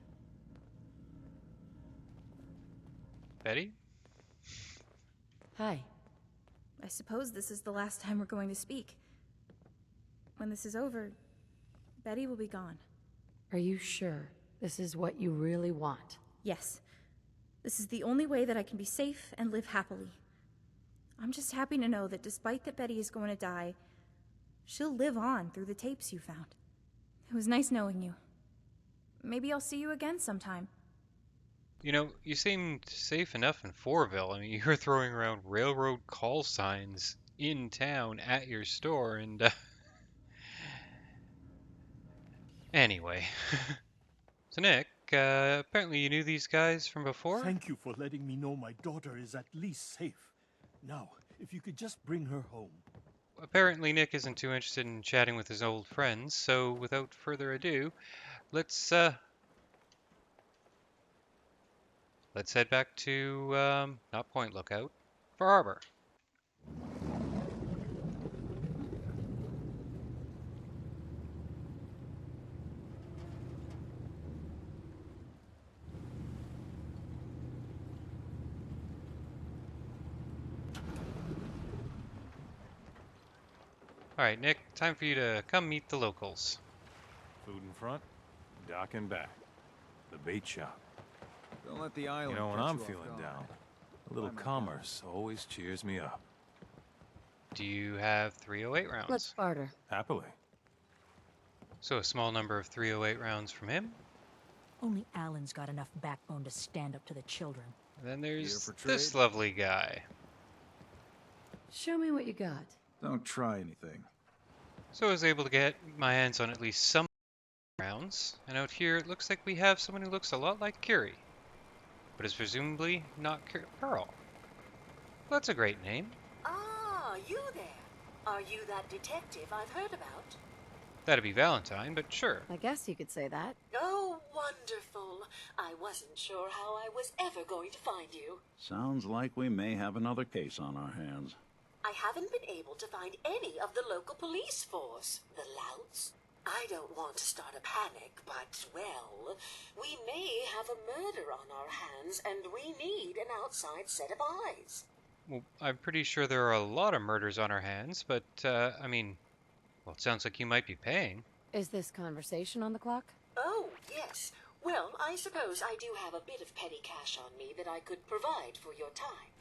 Betty? Hi. I suppose this is the last time we're going to speak. When this is over, Betty will be gone. Are you sure this is what you really want? Yes. This is the only way that I can be safe and live happily. I'm just happy to know that despite that Betty is going to die, she'll live on through the tapes you found. It was nice knowing you. Maybe I'll see you again sometime. You seemed safe enough in Fourville. I mean, you were throwing around railroad call signs in town at your store, and anyway. So Nick, apparently you knew these guys from before? Thank you for letting me know my daughter is at least safe. Now, if you could just bring her home. Apparently Nick isn't too interested in chatting with his old friends, so without further ado, let's head back to, not Point Lookout, Far Harbor. Alright, Nick, time for you to come meet the locals. Food in front, dock in back. The bait shop. Don't let the island. You know, when catch I'm you off feeling guard. down, a little commerce always cheers me up. Do you have 308 rounds? Let's barter. Happily. So a small number of 308 rounds from him. Only Alan's got enough backbone to stand up to the children. And then there's for this trade? lovely guy. Show me what you got. Don't try anything. So I was able to get my hands on at least some rounds, and out here it looks like we have someone who looks a lot like Curie, but is presumably not Pearl. Well, that's a great name. Ah, you there. Are you that detective I've heard about? That'd be Valentine, but sure. I guess you could say that. Oh, wonderful. I wasn't sure how I was ever going to find you. Sounds like we may have another case on our hands. I haven't been able to find any of the local police force. The louts? I don't want to start a panic, but, well, we may have a murder on our hands, and we need an outside set of eyes. Well, I'm pretty sure there are a lot of murders on our hands, but, I mean, well, it sounds like you might be paying. Is this conversation on the clock? Oh, yes. Well, I suppose I do have a bit of petty cash on me that I could provide for your time.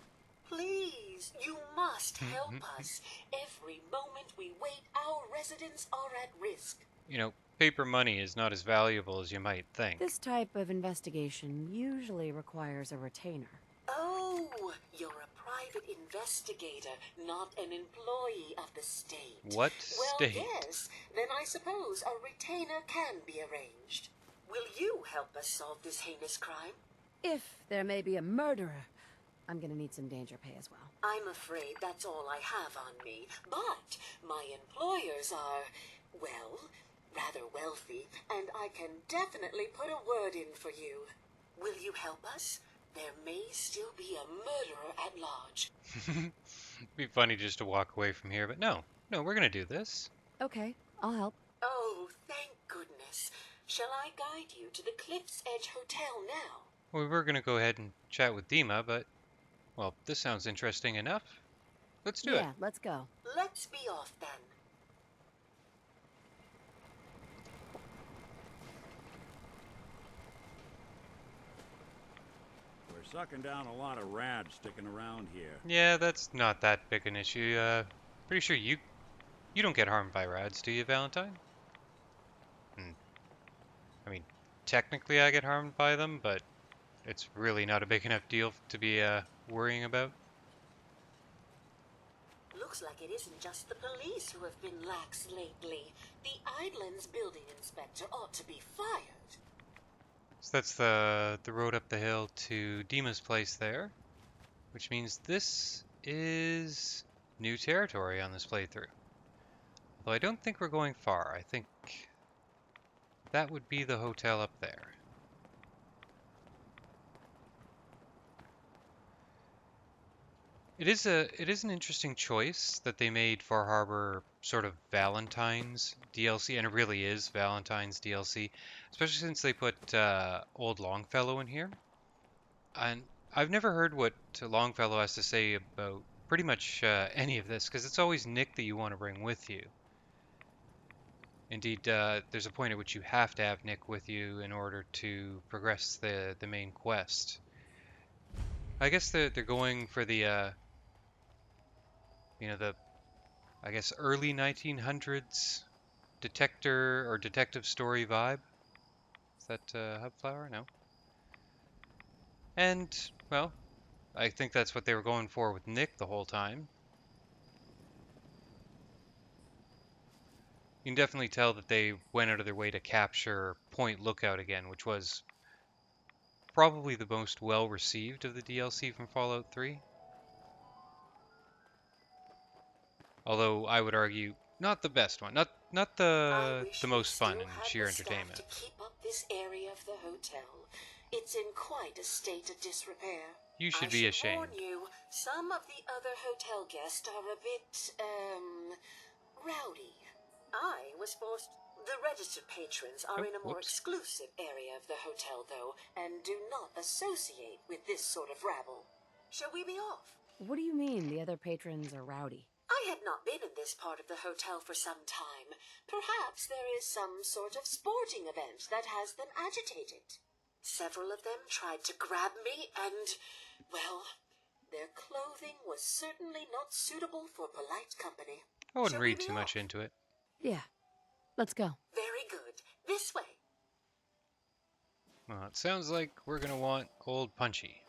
Please, you must help us. Every moment we wait, our residents are at risk. Paper money is not as valuable as you might think. This type of investigation usually requires a retainer. Oh, you're a private investigator, not an employee of the state. What Well, state? yes. Then I suppose a retainer can be arranged. Will you help us solve this heinous crime? If there may be a murderer, I'm gonna need some danger pay as well. I'm afraid that's all I have on me. But my employers are, well, rather wealthy, and I can definitely put a word in for you. Will you help us? There may still be a murderer at large. It'd be funny just to walk away from here, but no, we're gonna do this. Okay, I'll help. Oh, thank goodness. Shall I guide you to the Cliff's Edge Hotel now? We were gonna go ahead and chat with Dima, but, well, this sounds interesting enough. Let's do it. Yeah, let's go. Let's be off then. We're sucking down a lot of rads sticking around here. Yeah, that's not that big an issue. Pretty sure you don't get harmed by rads, do you, Valentine? I mean, technically I get harmed by them, but it's really not a big enough deal to be worrying about. Looks like it isn't just the police who have been lax lately. The Idlands building inspector ought to be fired. So that's the road up the hill to Dima's place there, which means this is new territory on this playthrough. Though I don't think we're going far. I think that would be the hotel up there. It is an interesting choice that they made Far Harbor sort of Valentine's DLC, and it really is Valentine's DLC, especially since they put old Longfellow in here. And I've never heard what Longfellow has to say about pretty much any of this, because it's always Nick that you want to bring with you. Indeed, there's a point at which you have to have Nick with you in order to progress the main quest. I guess they're going for the the I guess early 1900s detector or detective story vibe. Is that Hubflower? No. And well, I think that's what they were going for with Nick the whole time. You can definitely tell that they went out of their way to capture Point Lookout again, which was probably the most well received of the DLC from Fallout 3. Although I would argue not the best one, not the most fun and sheer entertainment. To keep up this area of the hotel, it's in quite a state of disrepair. You should be ashamed. I should warn you, some of the other hotel guests are a bit rowdy. I was forced. The registered patrons are in a more exclusive area of the hotel, though, and do not associate with this sort of rabble. Shall we be off? What do you mean the other patrons are rowdy? I had not been in this part of the hotel for some time. Perhaps there is some sort of sporting event that has them agitated. Several of them tried to grab me and, well, their clothing was certainly not suitable for polite company. I wouldn't read too much into it. Yeah, let's go. Very good. This way. Well, it sounds like we're gonna want Old Punchy.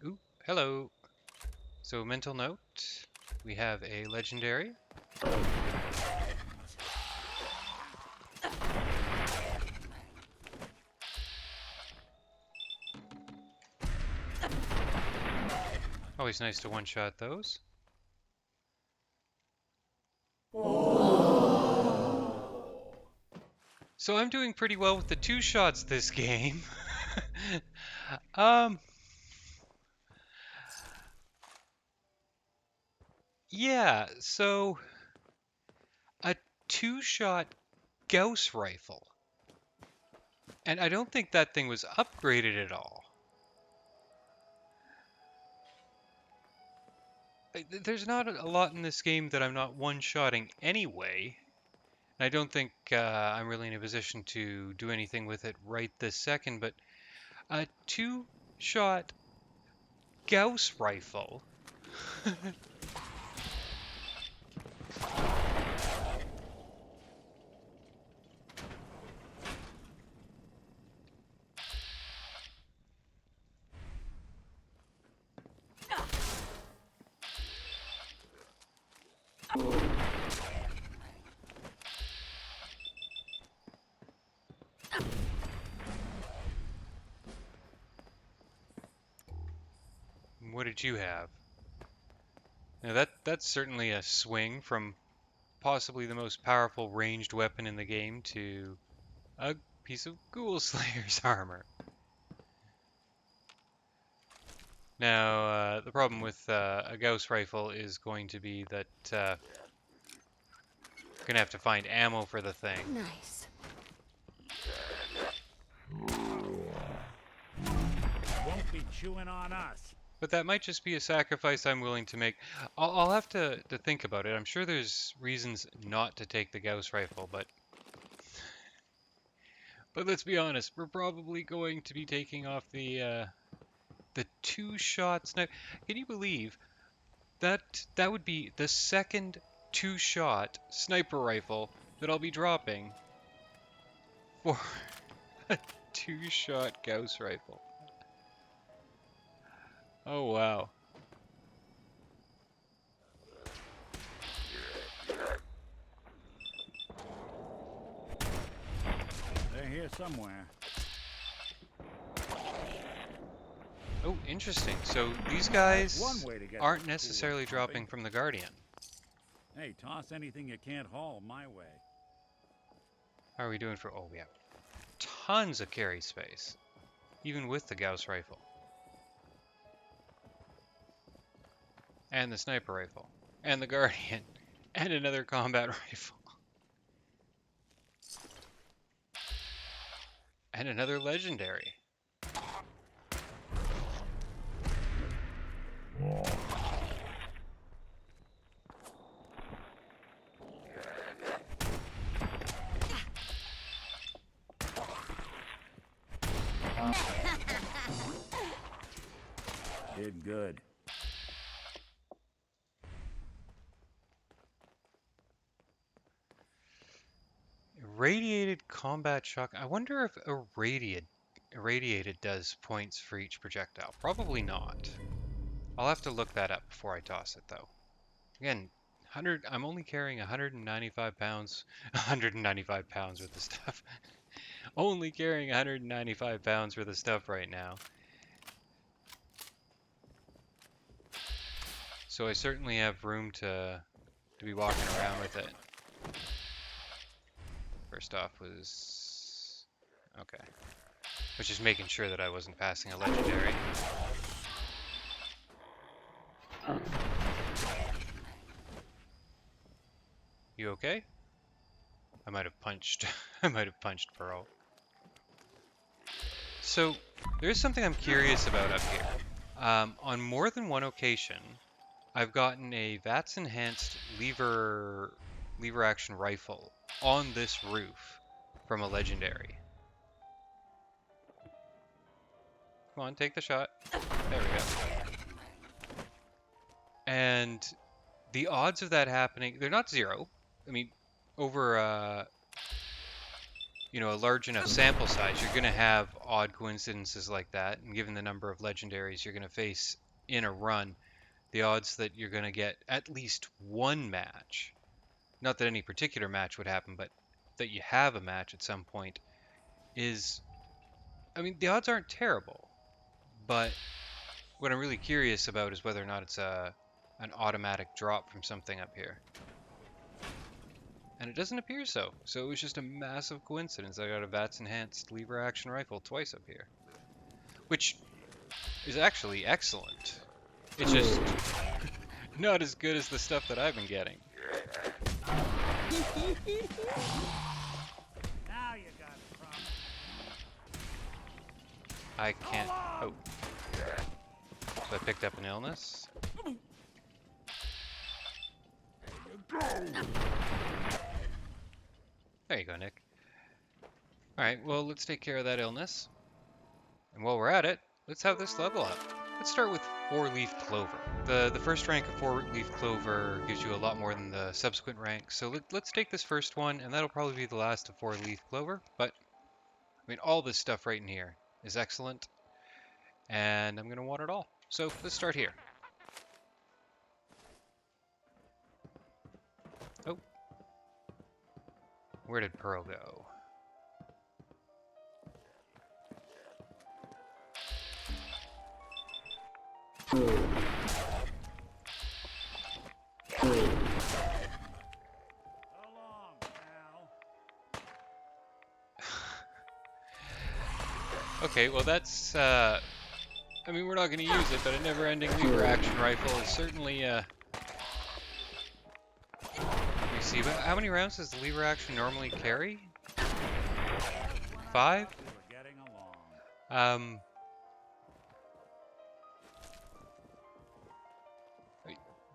Ooh, hello. So, mental note, we have a legendary. Always nice to one-shot those. So I'm doing pretty well with the two shots this game. Yeah, so a two-shot Gauss rifle. And I don't think that thing was upgraded at all. There's not a lot in this game that I'm not one-shotting anyway. I don't think I'm really in a position to do anything with it right this second, but a two-shot Gauss rifle. What did you have? Now that's certainly a swing from possibly the most powerful ranged weapon in the game to a piece of Ghoul Slayer's armor. Now, the problem with a Gauss rifle is going to be that you're going to have to find ammo for the thing. Nice. Won't be chewing on us. But that might just be a sacrifice I'm willing to make. I'll have to think about it. I'm sure there's reasons not to take the Gauss rifle, but let's be honest, we're probably going to be taking off the two-shot sniper. Can you believe that would be the second two-shot sniper rifle that I'll be dropping for a two-shot Gauss rifle? Oh wow. They're here somewhere. Oh, interesting. So these guys One way to get aren't this necessarily pool pumping. dropping from the Guardian. Hey, toss anything you can't haul my way. How are we doing for... Oh, we have tons of carry space, even with the Gauss rifle. And the sniper rifle. And the Guardian. And another combat rifle. And another legendary. Did good. Irradiated combat shock. I wonder if irradiated does points for each projectile. Probably not. I'll have to look that up before I toss it, though. Again, I'm only carrying 195 pounds. 195 pounds worth of stuff. Only carrying 195 pounds worth of stuff right now. So I certainly have room to be walking around with it. First off was... okay. Was just making sure that I wasn't passing a legendary. You okay? I might have punched... I might have punched Pearl. So, there's something I'm curious about up here. On more than one occasion, I've gotten a VATS-enhanced lever action rifle on this roof from a legendary. Come on, take the shot. There we go. And the odds of that happening, they're not zero. I mean, over you know, a large enough sample size, you're going to have odd coincidences like that. And given the number of legendaries you're going to face in a run, the odds that you're going to get at least one match, not that any particular match would happen, but that you have a match at some point is, I mean, the odds aren't terrible, but what I'm really curious about is whether or not it's an automatic drop from something up here. And it doesn't appear so. So it was just a massive coincidence. I got a VATS enhanced lever action rifle twice up here, which is actually excellent. It's just not as good as the stuff that I've been getting. Now you got a problem. I can't... oh. So I picked up an illness. There you go, Nick. Alright, well, let's take care of that illness. And while we're at it, let's have this level up. Let's start with 4-leaf clover. The first rank of 4-leaf clover gives you a lot more than the subsequent rank, so let's take this first one, and that'll probably be the last of 4-leaf clover, but, I mean, all this stuff right in here is excellent, and I'm going to want it all. So, let's start here. Oh. Where did Pearl go? Okay, well that's, I mean, we're not going to use it, but a never-ending lever action rifle is certainly, let me see, but how many rounds does the lever action normally carry? 5?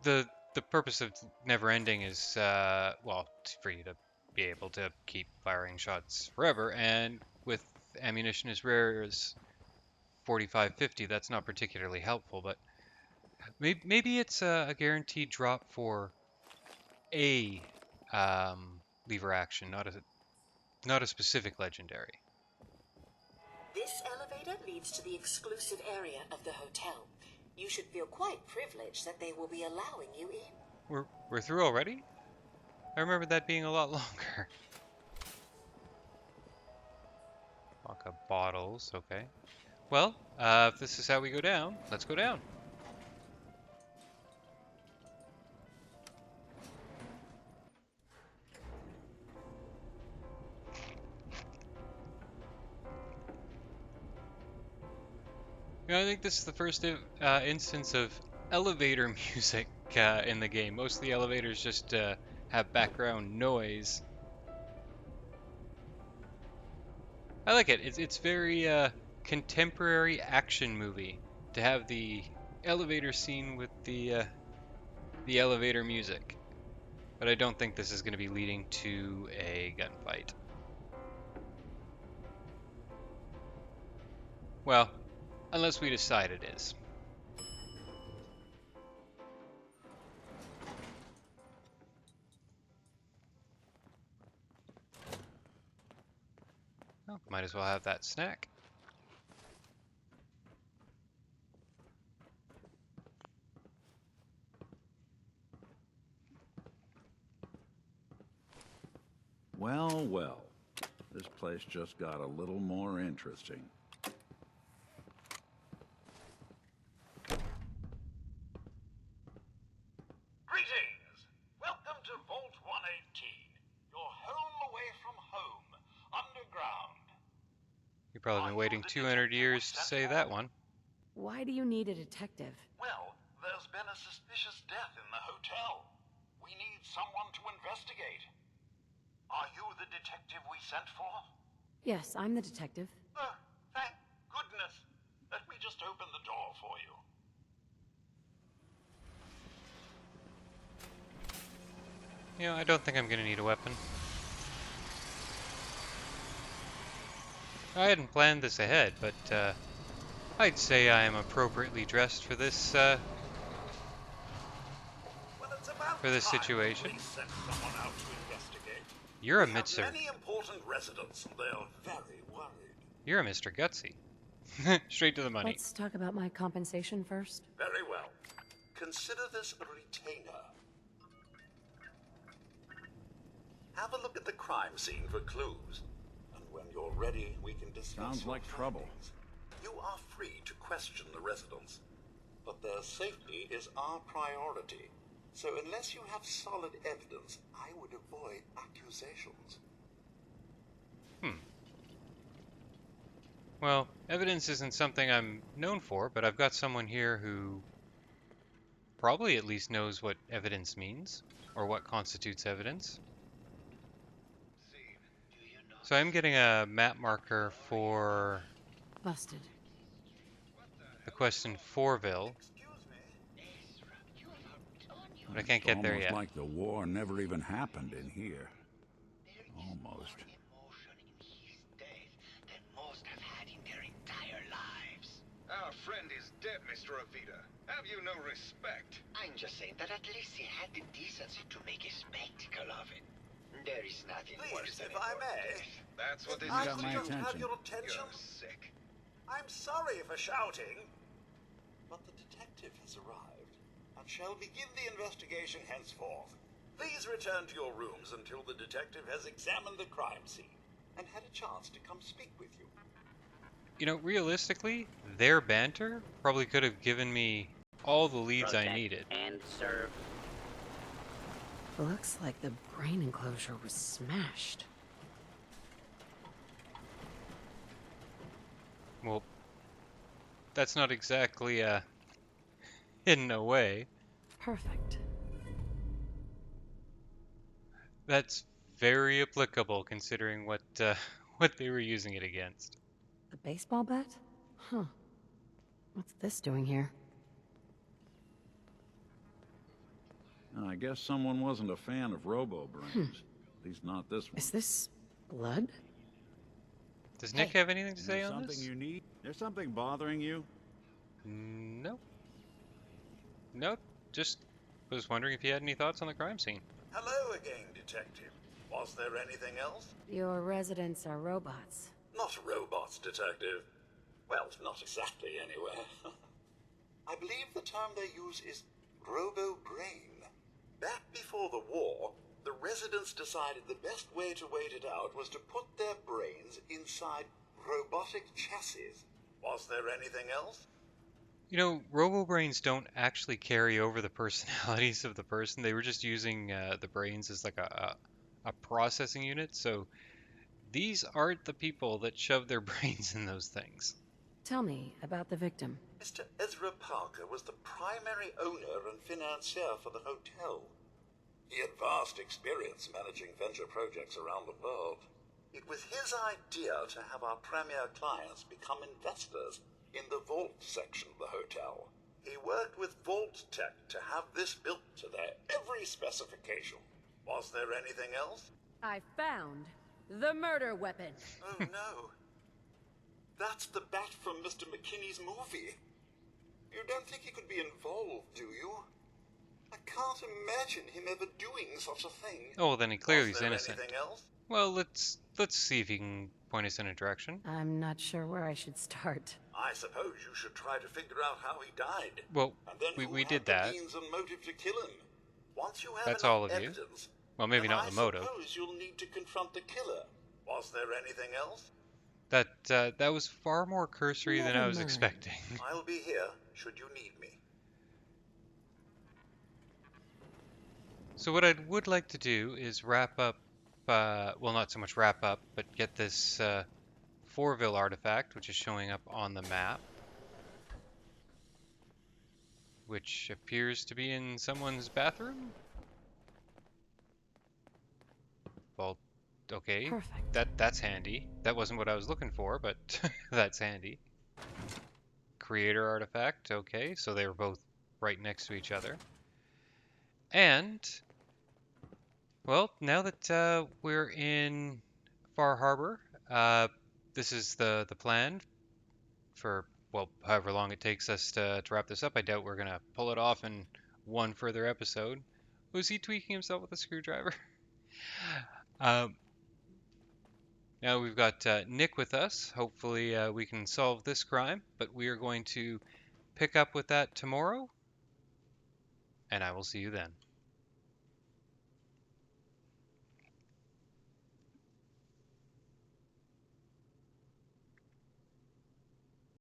The purpose of never-ending is, well, for you to be able to keep firing shots forever, and with ammunition as rare as 45-50, that's not particularly helpful, but maybe it's a guaranteed drop for a lever action, not a specific legendary. This elevator leads to the exclusive area of the hotel. You should feel quite privileged that they will be allowing you in. We're through already? I remember that being a lot longer. Vodka bottles, okay. Well, if this is how we go down, let's go down. You know, I think this is the first instance of elevator music in the game. Most of the elevators just have background noise. I like it. It's very contemporary action movie to have the elevator scene with the elevator music. But I don't think this is going to be leading to a gunfight. Well, unless we decide it is. Well, might as well have that snack. Well, well. This place just got a little more interesting. Greetings! Welcome to Vault 118. Your home away from home, underground. You've probably been waiting 200 years to say that one. Why do you need a detective? Well, there's been a suspicious death in the hotel. We need someone to investigate. Are you the detective we sent for? Yes, I'm the detective. Oh, thank goodness. Let me just open the door for you. You know, I don't think I'm going to need a weapon. I hadn't planned this ahead, but I'd say I am appropriately dressed for this situation. You're a Mr. Many important residents, and they're very worried. You're a Mr. Gutsy. Straight to the money. Let's talk about my compensation first. Very well. Consider this a retainer. Have a look at the crime scene for clues. And when you're ready, we can discuss. Sounds like trouble. You are free to question the residents, but their safety is our priority. So unless you have solid evidence, I would avoid accusations. Well, evidence isn't something I'm known for, but I've got someone here who probably at least knows what evidence means, or what constitutes evidence. So I'm getting a map marker for... Busted. The quest in Forville. But I can't get there yet. It's almost like the war never even happened in here. Almost. Most have had in their entire lives. Our friend is dead, Mr. Avita. Have you no respect? I'm just saying that at least he had the decency to make a spectacle of it. There is nothing worse than if I may. That's what this I is. could just have your attention. You're sick. I'm sorry for shouting, but the detective has arrived and shall begin the investigation henceforth. Please return to your rooms until the detective has examined the crime scene and had a chance to come speak with you. You know, realistically, their banter probably could have given me all the leads I needed. And serve. Looks like the brain enclosure was smashed. Well, that's not exactly hidden away. Perfect. That's very applicable considering what what they were using it against. A baseball bat? Huh. What's this doing here? I guess someone wasn't a fan of robo-brains. At least not this one. Is this blood? Does Nick have anything to say on this? Something you need? There's something bothering you? No. No, just was wondering if you had any thoughts on the crime scene. Hello again, Detective. Was there anything else? Your residents are robots. Not robots, Detective. Well, not exactly, anyway. I believe the term they use is robo-brain. Back before the war, the residents decided the best way to wait it out was to put their brains inside robotic chassis. Was there anything else? You know, robo-brains don't actually carry over the personalities of the person. They were just using the brains as like a processing unit. So these aren't the people that shove their brains in those things. Tell me about the victim. Mr. Ezra Parker was the primary owner and financier for the hotel. He had vast experience managing venture projects around the world. It was his idea to have our premier clients become investors in the vault section of the hotel. He worked with Vault Tech to have this built to their every specification. Was there anything else? I found the murder weapon. Oh no. That's the bat from Mr. McKinney's movie. You don't think he could be involved, do you? I can't imagine him ever doing such a thing. Oh, then he clearly is Was there innocent. anything else? Well, let's see if he can point us in a direction. I'm not sure where I should start. I suppose you should try to figure out how he died. Well, and then we who did had the that. means and motive to kill him. Once you have That's enough all of you. evidence, Well, maybe then not the motive. I suppose you'll need to confront the killer. Was there anything else? That was far more cursory than I was expecting. I'll be here should you need me. So what I would like to do is wrap up, well, not so much wrap up, but get this Forville artifact, which is showing up on the map, which appears to be in someone's bathroom. Well, okay, perfect. That's handy. That wasn't what I was looking for, but that's handy. Creator artifact, okay, so they were both right next to each other. And, well, now that we're in Far Harbour, this is the plan for, well, however long it takes us to wrap this up. I doubt we're going to pull it off in one further episode. Was he tweaking himself with a screwdriver? Now we've got Nick with us. Hopefully we can solve this crime, but we are going to pick up with that tomorrow, and I will see you then.